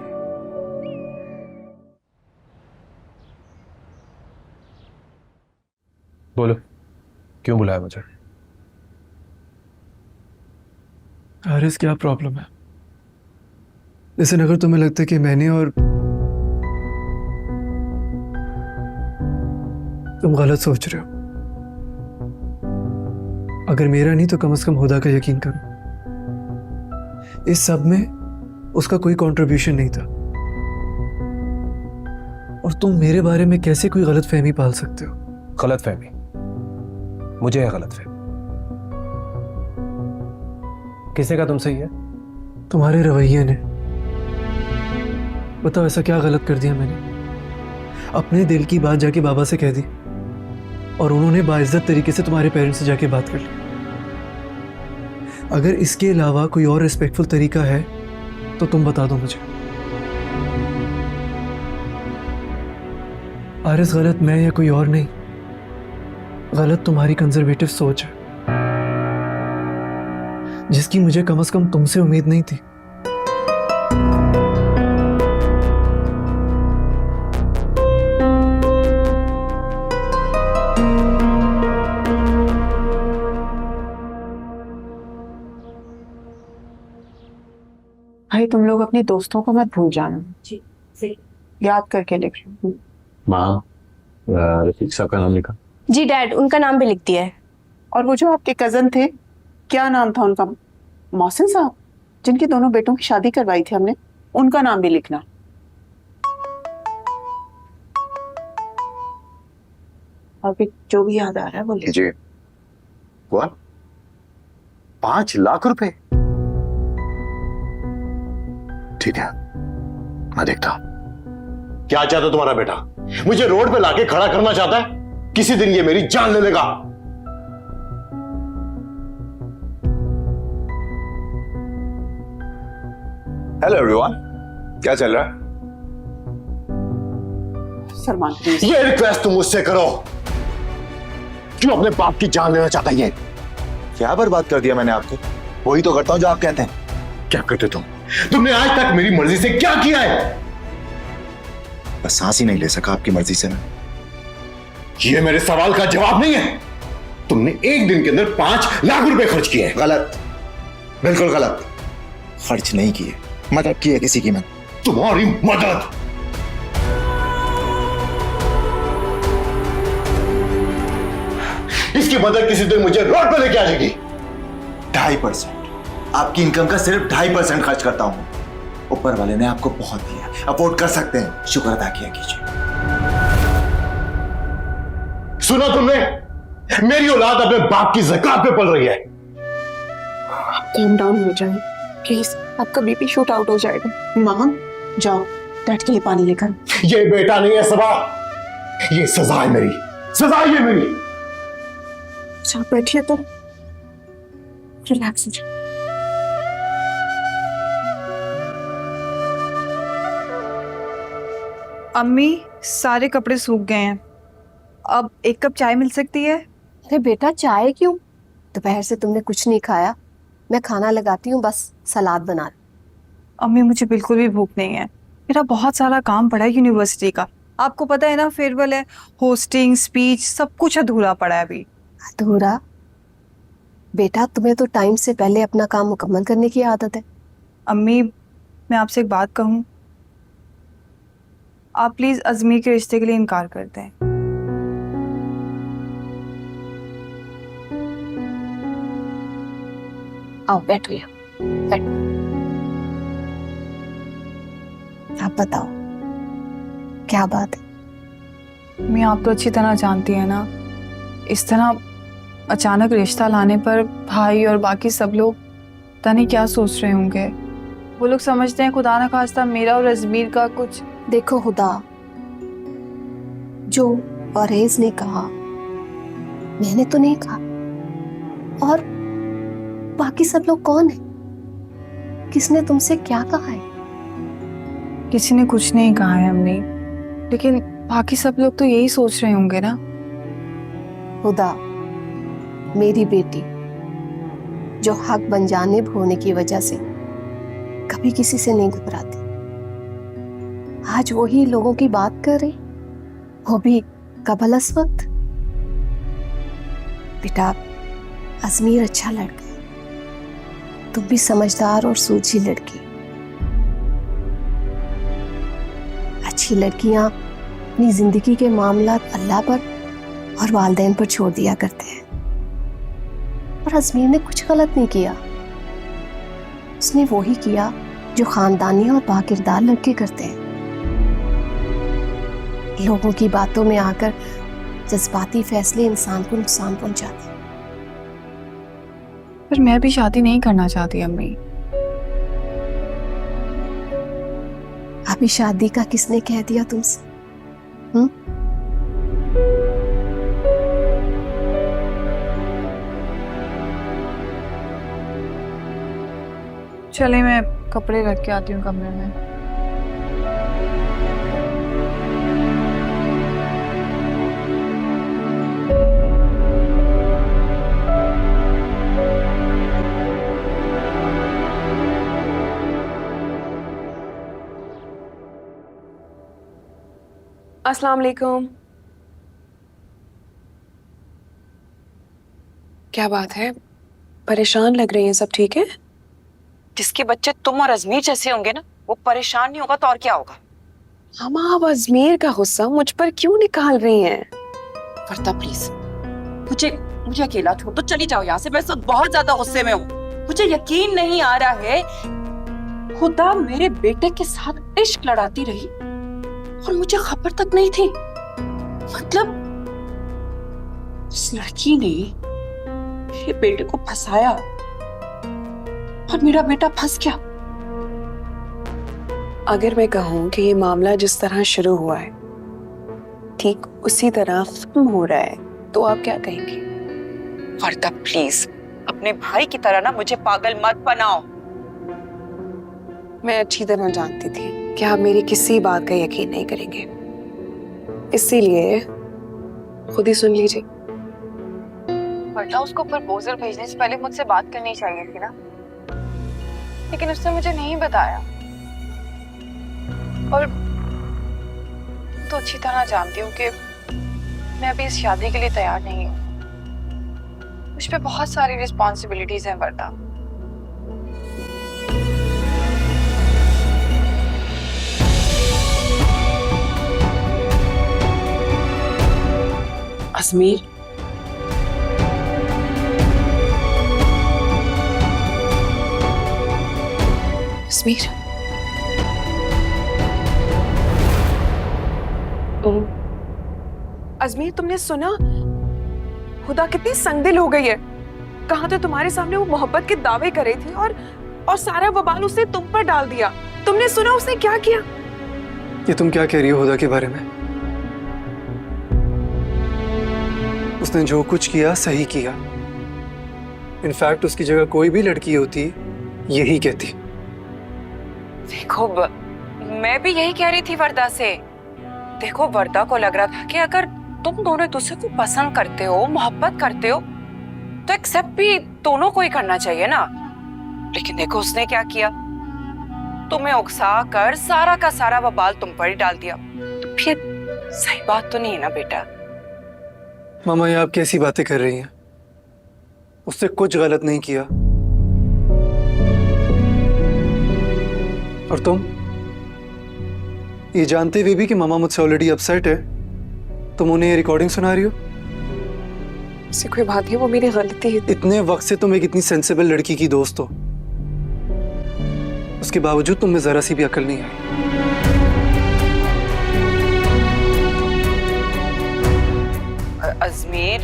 बोलो, क्यों बुलाया मुझे? आरएस, क्या प्रॉब्लम है? जैसे अगर तुम्हें लगता है कि मैंने और तुम गलत सोच रहे हो। अगर मेरा नहीं तो कम से कम हुदा का यकीन करो। इस सब में उसका कोई कंट्रीब्यूशन नहीं था। और तुम मेरे बारे में कैसे कोई गलत फहमी पाल सकते हो? गलत फहमी? मुझे है गलत फहमी? किसने कहा तुमसे ये? तुम्हारे रवैये ने। बताओ ऐसा क्या गलत कर दिया मैंने? अपने दिल की बात जाके बाबा से कह दी और उन्होंने बाइज्जत तरीके से तुम्हारे पेरेंट्स से जाके बात कर ली। अगर इसके अलावा कोई और रिस्पेक्टफुल तरीका है तो तुम बता दो मुझे। आरिस, गलत मैं या कोई और नहीं, गलत तुम्हारी कंजर्वेटिव सोच है जिसकी मुझे कम से कम तुमसे उम्मीद नहीं थी। भाई तुम लोग अपने दोस्तों को मत भूल जाना। जी याद करके लिख लो। माँ, रफीक साहब का नाम लिखा? जी डैड, उनका नाम भी लिख दिया है। और वो जो आपके कजन थे, क्या नाम था उनका? मोहसिन साहब, जिनके दोनों बेटों की शादी करवाई थी हमने, उनका नाम भी लिखना। अभी जो भी याद आ रहा है वो लिख। जी। हुआ 5 लाख रुपए? ठीक है, मैं देखता हूं। क्या चाहता तुम्हारा बेटा? मुझे रोड पे लाके खड़ा करना चाहता है? किसी दिन ये मेरी जान ले लेगा। हेलो एवरीवन, क्या चल रहा है? सलमान प्लीज। ये रिक्वेस्ट तुम मुझसे करो। क्यों अपने बाप की जान लेना चाहता है ये? क्या बर्बाद कर दिया मैंने आपको? वही तो करता हूं जो आप कहते हैं। क्या करते तुम? तुमने आज तक मेरी मर्जी से क्या किया है? बस सांस ही नहीं ले सका आपकी मर्जी से मैं। ये मेरे सवाल का जवाब नहीं है। तुमने एक दिन के अंदर 5 लाख रुपए खर्च किए हैं। गलत, बिल्कुल गलत। खर्च नहीं किए, मदद की है किसी की। मैं तुम्हारी मदद? इसकी मदद किसी दिन मुझे रोड पर लेके आ जाएगी। 2.5%। आपकी इनकम का सिर्फ 2.5% खर्च करता हूं। ऊपर वाले ने आपको बहुत दिया, अफोर्ड कर सकते हैं, शुक्र अदा किया कीजिए। सुना तुमने? मेरी औलाद अपने बाप की ज़कात पे पल रही है। काम डाउन हो जाए प्लीज, आपका बीपी शूट आउट हो जाएगा। मां जाओ, डैड के लिए पानी लेकर। ये बेटा नहीं है सबा, ये सजा है मेरी, सजा है ये मेरी। अच्छा बैठिए तो रिलैक्स हो जाए। अम्मी, सारे कपड़े सूख गए हैं, अब 1 कप चाय मिल सकती है? अरे बेटा, चाय क्यों? दोपहर से तुमने कुछ नहीं खाया। मैं खाना लगाती हूँ, बस सलाद बना। अम्मी मुझे बिल्कुल भी भूख नहीं है। मेरा बहुत सारा काम पड़ा है यूनिवर्सिटी का, आपको पता है ना, फेयरवेल है, होस्टिंग, स्पीच, सब कुछ अधूरा पड़ा है अभी। अधूरा? बेटा तुम्हें तो टाइम से पहले अपना काम मुकम्मल करने की आदत है। अम्मी मैं आपसे एक बात कहूँ, आप प्लीज अजमीर के रिश्ते के लिए इनकार कर दें। आओ बैठो यहाँ, बैठो। आप बताओ क्या बात है? मैं आप तो अच्छी तरह जानती है ना, इस तरह अचानक रिश्ता लाने पर भाई और बाकी सब लोग पता नहीं क्या सोच रहे होंगे। वो लोग समझते हैं खुदा न खास्ता मेरा और अजमीर का कुछ। देखो हुदा, जो परहेज ने कहा मैंने तो नहीं कहा, और बाकी सब लोग कौन है? किसने तुमसे क्या कहा है? किसी ने कुछ नहीं कहा है अम्मी, लेकिन बाकी सब लोग तो यही सोच रहे होंगे ना। हुदा, मेरी बेटी जो हक बन जानिब होने की वजह से कभी किसी से नहीं घबराती, आज वही लोगों की बात कर रही, वो भी कबल अस वक्त। बेटा अजमीर अच्छा लड़का है, तुम भी समझदार और सूझी लड़की। अच्छी लड़कियां अपनी जिंदगी के मामला अल्लाह पर और वालिदैन पर छोड़ दिया करते हैं, और पर अजमीर ने कुछ गलत नहीं किया। उसने वही किया जो खानदानी और बाकिरदार लड़के करते हैं, लोगों की बातों में आकर जज्बाती फैसले इंसान को नुकसान पहुंचाते हैं। पर मैं भी शादी नहीं करना चाहती अम्मी। अभी शादी का किसने कह दिया तुमसे? चले मैं कपड़े रख के आती हूँ कमरे में। अस्सलाम वालेकुम। क्या बात है, परेशान लग रही हैं? सब ठीक है? जिसके बच्चे तुम और अजमीर जैसे होंगे ना, वो परेशान नहीं होगा तो और क्या होगा। मामा, अब अजमेर का गुस्सा मुझ पर क्यों निकाल रही हैं? वर्दा प्लीज, मुझे अकेला छोड़ तो चली जाओ यहाँ से। मैं इस वक्त बहुत ज्यादा गुस्से में हूँ। मुझे यकीन नहीं आ रहा है, खुदा मेरे बेटे के साथ इश्क लड़ाती रही और मुझे खबर तक नहीं थी। मतलब उस लड़की ने मेरे बेटे को फंसाया और मेरा बेटा फंस गया। अगर मैं कहूँ कि ये मामला जिस तरह शुरू हुआ है ठीक उसी तरह खत्म हो रहा है, तो आप क्या कहेंगे? वर्दा प्लीज, अपने भाई की तरह ना मुझे पागल मत बनाओ। मैं अच्छी तरह जानती थी कि आप मेरी किसी बात का यकीन नहीं करेंगे, इसीलिए खुद ही सुन लीजिए। वर्दा, उसको प्रपोजल भेजने से पहले मुझसे बात करनी चाहिए थी ना, लेकिन उसने मुझे नहीं बताया। और तो अच्छी तरह जानती हूँ कि मैं अभी इस शादी के लिए तैयार नहीं हूँ। मुझ पे बहुत सारी रिस्पॉन्सिबिलिटीज हैं वर्दा। अजमीर, अजमीर, अजमीर, तुमने सुना? खुदा कितनी संगदिल हो गई है। कहा तो तुम्हारे सामने वो मोहब्बत के दावे कर रही थी और सारा वबाल उसने तुम पर डाल दिया। तुमने सुना उसने क्या किया? ये तुम क्या कह रही हो हुदा के बारे में? उसने जो कुछ किया सही किया। इनफैक्ट उसकी जगह कोई भी लड़की होती यही कहती। देखो मैं भी यही कह रही थी वर्दा से। देखो वर्दा को लग रहा था कि अगर तुम दोनों एक दूसरे को पसंद करते हो, मोहब्बत करते हो, तो एक्सेप्ट भी दोनों को ही करना चाहिए ना। लेकिन देखो उसने क्या किया, तुम्हें उकसा कर सारा का सारा वबाल तुम पर ही डाल दिया। तो फिर सही बात तो नहीं है ना बेटा। मामा, ये आप कैसी बातें कर रही हैं? उसने कुछ गलत नहीं किया। और तुम ये जानते हुए भी कि मामा मुझसे ऑलरेडी अपसेट है, तुम उन्हें ये रिकॉर्डिंग सुना रही हो? ऐसी कोई बात नहीं, वो मेरी गलती है। इतने वक्त से तुम एक इतनी सेंसिबल लड़की की दोस्त हो, उसके बावजूद तुम में जरा सी भी अकल नहीं आई। अजमेर,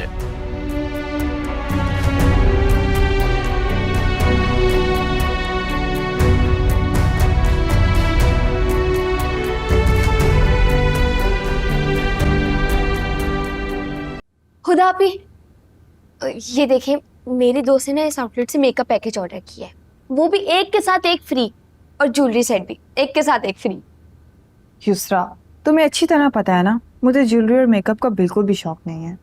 खुदा आप ही ये देखिए, मेरी दोस्त ने ना इस आउटलेट से मेकअप पैकेज ऑर्डर किया है, वो भी एक के साथ एक फ्री, और ज्वेलरी सेट भी एक के साथ एक फ्री। युसरा, तुम्हें अच्छी तरह पता है ना, मुझे ज्वेलरी और मेकअप का बिल्कुल भी शौक नहीं है।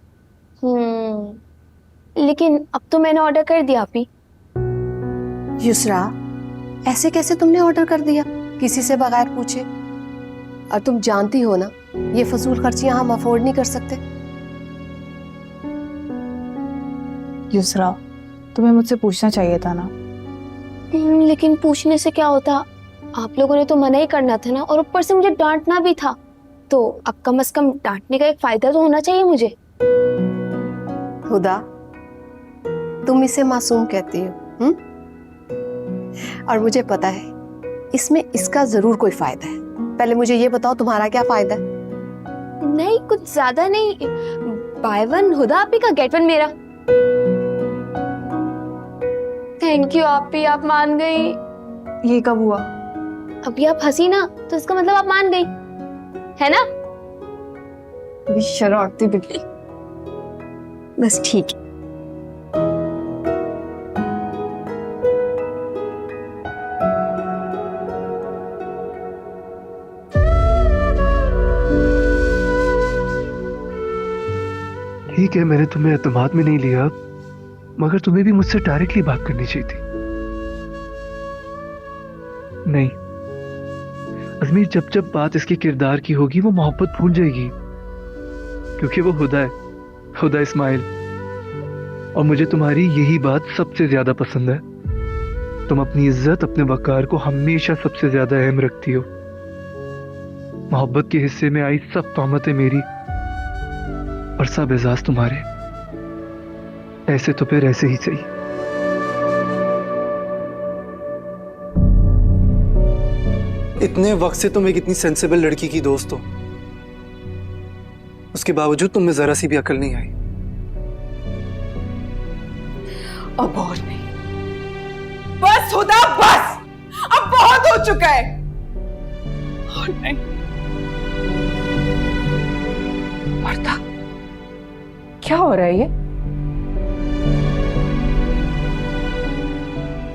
लेकिन अब तो मैंने ऑर्डर कर दिया। आप ही युसरा, ऐसे कैसे तुमने ऑर्डर कर दिया किसी से बगैर पूछे? और तुम जानती हो ना, ये फजूल खर्चियां हम अफोर्ड नहीं कर सकते। युसरा, तुम्हें मुझसे पूछना चाहिए था ना। लेकिन पूछने से क्या होता, आप लोगों ने तो मना ही करना था ना, और ऊपर से मुझे डांटना भी था। तो अब कम से कम डांटने का एक फायदा तो होना चाहिए मुझे। हुदा, तुम इसे मासूम कहती हो, और मुझे पता है इसमें इसका जरूर कोई फायदा है। पहले मुझे ये बताओ तुम्हारा क्या फायदा है? नहीं, कुछ ज्यादा नहीं। बाय वन हुदा आपी का गेट वन मेरा। थैंक यू आपी, आप मान गई। ये कब हुआ? अभी आप हंसी ना, तो इसका मतलब आप मान गई है ना? शरारती बिल्ली। बस ठीक है। ठीक है, मैंने तुम्हें एतमाद में नहीं लिया, मगर तुम्हें भी मुझसे डायरेक्टली बात करनी चाहिए थी। नहीं अजमीर, जब जब बात इसके किरदार की होगी वो मोहब्बत भूल जाएगी, क्योंकि वो हुदा है, हुदा इस्माइल। और मुझे तुम्हारी यही बात सबसे ज्यादा पसंद है। तुम अपनी इज्जत, अपने वकार को हमेशा सबसे ज्यादा अहम रखती हो। मोहब्बत के हिस्से में आई सब तोहमतें मेरी और सब एजाज तुम्हारे। ऐसे तो फिर ऐसे ही सही। इतने वक्त से तुम एक इतनी सेंसिबल लड़की की दोस्त हो, उसके बावजूद तुम में जरा सी भी अकल नहीं आई। अब और नहीं, बस हुदा, बस अब बहुत हो चुका है। और नहीं। वर्दा, क्या हो रहा है ये?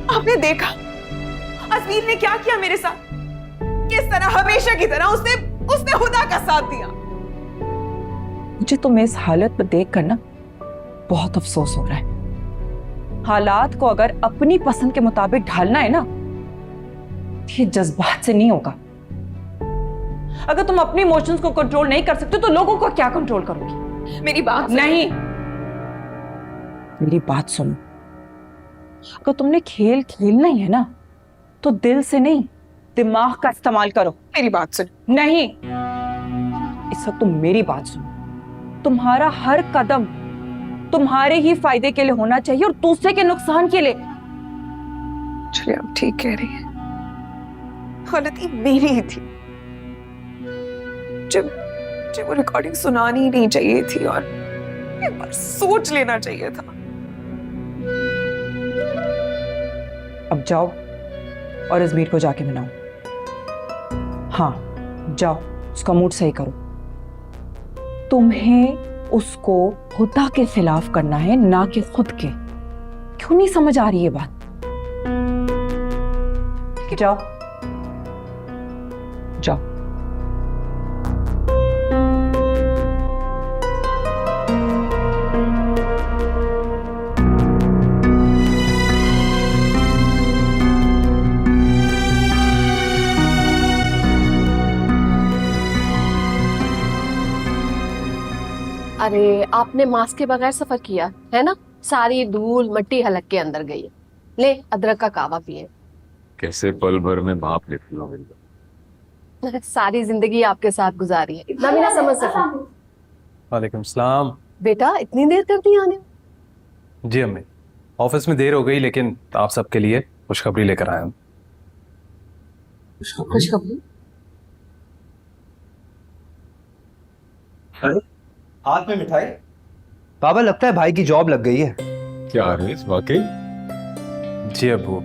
आपने देखा अजमीर ने क्या किया मेरे साथ? किस तरह हमेशा की तरह उसने हुदा का साथ दिया। मुझे तुम्हें इस हालत पर देखकर ना बहुत अफसोस हो रहा है। हालात को अगर अपनी पसंद के मुताबिक ढालना है ना, ये जज्बात से नहीं होगा। अगर तुम अपनी इमोशंस को कंट्रोल नहीं कर सकते तो लोगों को क्या कंट्रोल करोगी? मेरी बात नहीं, मेरी बात सुनो। अगर तुमने खेल खेलना ही है ना, तो दिल से नहीं, दिमाग का इस्तेमाल करो। मेरी बात सुन। नहीं, इस वक्त तुम मेरी बात सुनो। तुम्हारा हर कदम तुम्हारे ही फायदे के लिए होना चाहिए और दूसरे के नुकसान के लिए। चलिए, आप ठीक कह रही हैं। गलती मेरी ही थी। जब वो रिकॉर्डिंग सुनानी ही नहीं चाहिए थी और एक बार सोच लेना चाहिए था। अब जाओ और अजमीर को जाके मनाओ। हाँ, जाओ, उसका मूड सही करो। तुम्हें उसको खुदा के खिलाफ करना है, ना कि खुद के। क्यों नहीं समझ आ रही ये बात? जाओ जाओ। अरे आपने मास्क के बगैर सफर किया है ना, सारी धूल मिट्टी हलक के अंदर गई है। ले अदरक का कावा पिए। कैसे पल भर में भाप लेती हो मेरी। सारी जिंदगी आपके साथ गुजारी है, इतना भी ना समझ सके। वालेकुम सलाम। बेटा इतनी देर कर दी आने? जी अम्मी, ऑफिस में देर हो गई, लेकिन आप सबके लिए खुशखबरी लेकर आया हूँ। खुशखबरी? हाथ में मिठाई? बाबा लगता है भाई की जॉब लग गई है। क्या रेस वाकई? जी अबू,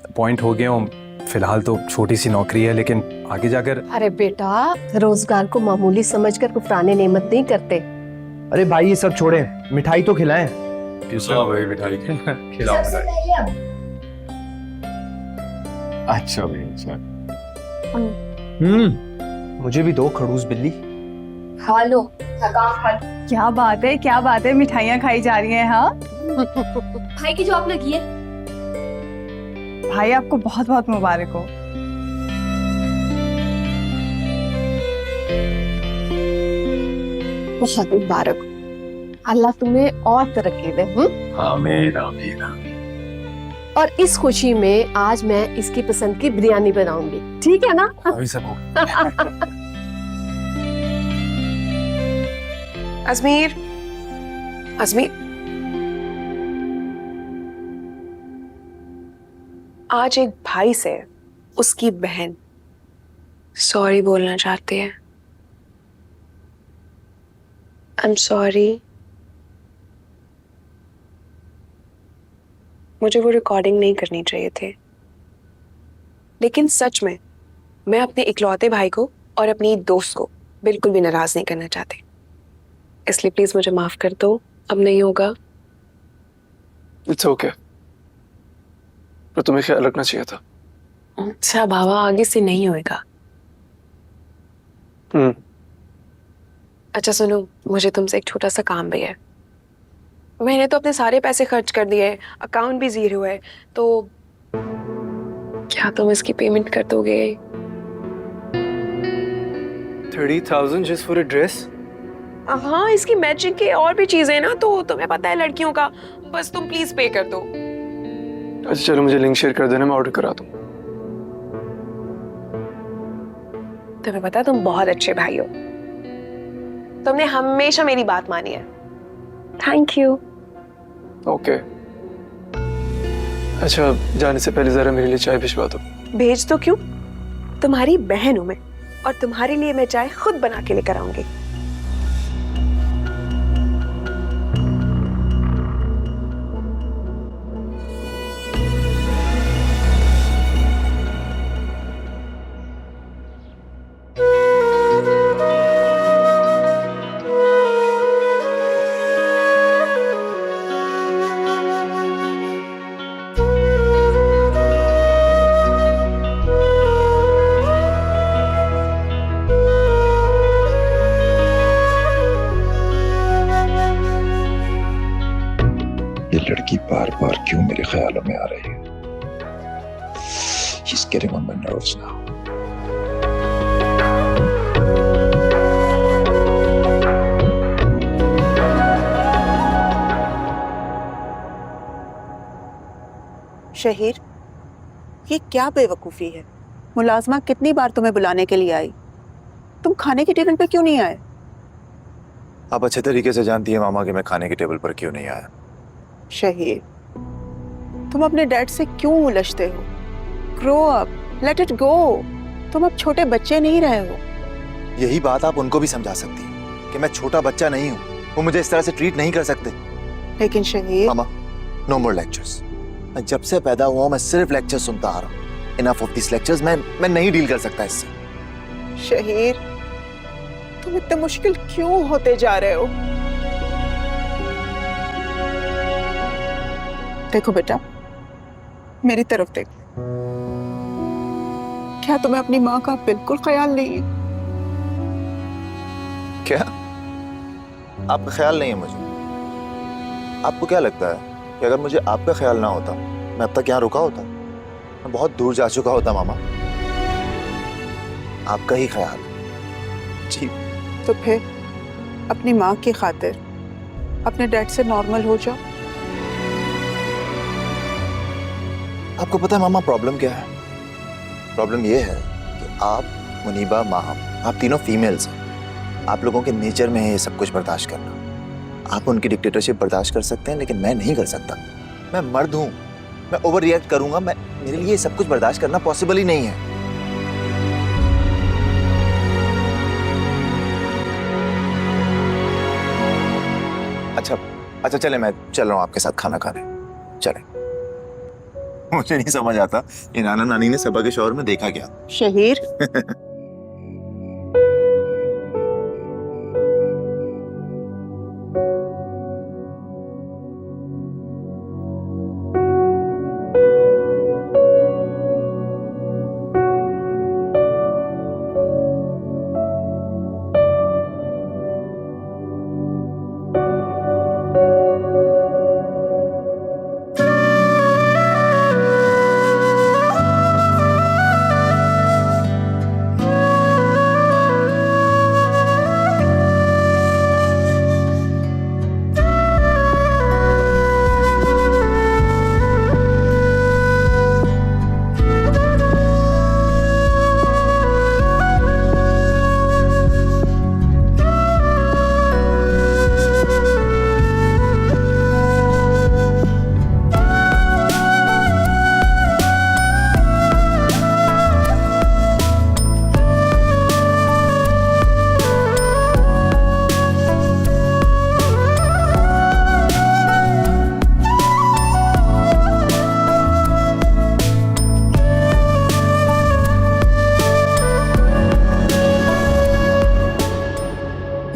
अपॉइंट हो गए हूँ। फिलहाल तो छोटी सी नौकरी है, लेकिन आगे जाकर। अरे बेटा, रोजगार को मामूली समझकर कुफराने नेमत नहीं करते। अरे भाई ये सब छोड़े, मिठाई तो खिलाएं। भाई मिठाई खिलाओ। अच्छा भाई, अच्छा। मुझे भी दो खड़ूस बिल्ली। खा लो। क्या बात है, क्या बात है, मिठाइयाँ खाई जा रही हैं। हाँ भाई की जॉब लगी है। भाई आपको बहुत बहुत मुबारक हो। बहुत मुबारक हो। अल्लाह तुम्हें और तरक्की दे। आमीन आमीन आमीन। और इस खुशी में आज मैं इसकी पसंद की बिरयानी बनाऊंगी, ठीक है ना? अभी सब अजमीर, अजमीर, आज एक भाई से उसकी बहन सॉरी बोलना चाहती है। I am sorry. मुझे वो रिकॉर्डिंग नहीं करनी चाहिए थे, लेकिन सच में मैं अपने इकलौते भाई को और अपनी दोस्त को बिल्कुल भी नाराज नहीं करना चाहती, इसलिए प्लीज मुझे माफ कर दो। अब नहीं होगा। इट्स ओके, पर तुम्हें ख्याल रखना चाहिए था। अच्छा बाबा, आगे से नहीं होएगा। अच्छा सुनो, मुझे तुमसे एक छोटा सा काम भी है। मैंने तो अपने सारे पैसे खर्च कर दिए, अकाउंट भी जीरो है, तो क्या तुम इसकी पेमेंट कर दोगे? 30,000 जस्ट फॉर अ ड्रेस? हाँ, इसकी मैचिंग की और भी चीजें ना, तो तुम्हें पता है लड़कियों का, बस तुम प्लीज पे कर दो। अच्छा चलो, मुझे लिंक शेयर कर देना, मैं ऑर्डर करा दूँ। तुम्हें पता है तुम बहुत अच्छे भाई हो, तुमने हमेशा मेरी बात मानी है। Thank you. ओके, अच्छा जाने से पहले जरा मेरे लिए चाय भिजवा दो। भेज दो क्यों? तुम्हारी बहन हूं मैं, और तुम्हारे लिए मैं चाय खुद बना के लेकर आऊंगी। ये लड़की बार बार क्यों मेरे ख्यालों में आ रही है? She's getting on my nerves now. Shaheer, ये क्या बेवकूफ़ी है? मुलाजमा कितनी बार तुम्हें बुलाने के लिए आई, तुम खाने की टेबल पे क्यों नहीं आए? आप अच्छे तरीके से जानती है मामा कि मैं खाने की टेबल पर क्यों नहीं आया। शहीर, तुम अपने डैड से क्यों उलझते हो? Grow up, let it go. तुम अब छोटे बच्चे नहीं रहे हो। यही बात आप उनको भी समझा सकती हैं कि मैं छोटा बच्चा नहीं हूँ, वो मुझे इस तरह से ट्रीट नहीं कर सकते। लेकिन शहीर, मामा, नो मोर लेक्चर्स। मैं जब से पैदा हुआ हूँ मैं सिर्फ लेक्चर सुनता आ रहा हूँ। Enough of this lectures. मैं नहीं डील कर सकता इससे। शहीर, तुम इतने मुश्किल क्यों होते जा रहे हो? देखो बेटा, मेरी तरफ देखो। क्या तुम्हें अपनी माँ का बिल्कुल ख्याल नहीं है? क्या आपका ख्याल नहीं है मुझे? आपको क्या लगता है कि अगर मुझे आपका ख्याल ना होता मैं अब तक यहाँ रुका होता? मैं बहुत दूर जा चुका होता मामा। आपका ही ख्याल जी। तो फिर अपनी माँ की खातिर अपने डैड से नॉर्मल हो जाओ। आपको पता है मामा प्रॉब्लम क्या है? प्रॉब्लम ये है कि आप, मुनीबा, माहम, आप तीनों फीमेल्स हैं। आप लोगों के नेचर में है ये सब कुछ बर्दाश्त करना। आप उनकी डिक्टेटरशिप बर्दाश्त कर सकते हैं, लेकिन मैं नहीं कर सकता। मैं मर्द हूं, मैं ओवर रिएक्ट करूंगा। मेरे लिए ये सब कुछ बर्दाश्त करना पॉसिबल ही नहीं है। अच्छा चले, मैं चल रहा हूँ आपके साथ खाना खाने। चले। मुझे नहीं समझ आता ये नाना नानी ने सबा के शौहर में देखा क्या। शहीर,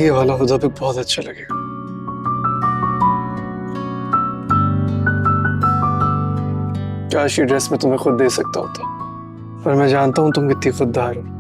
ये वाला हुदा भी बहुत अच्छा लगेगा। काश ये ड्रेस मैं तुम्हें खुद दे सकता होता, पर मैं जानता हूं तुम कितनी खुददार हो।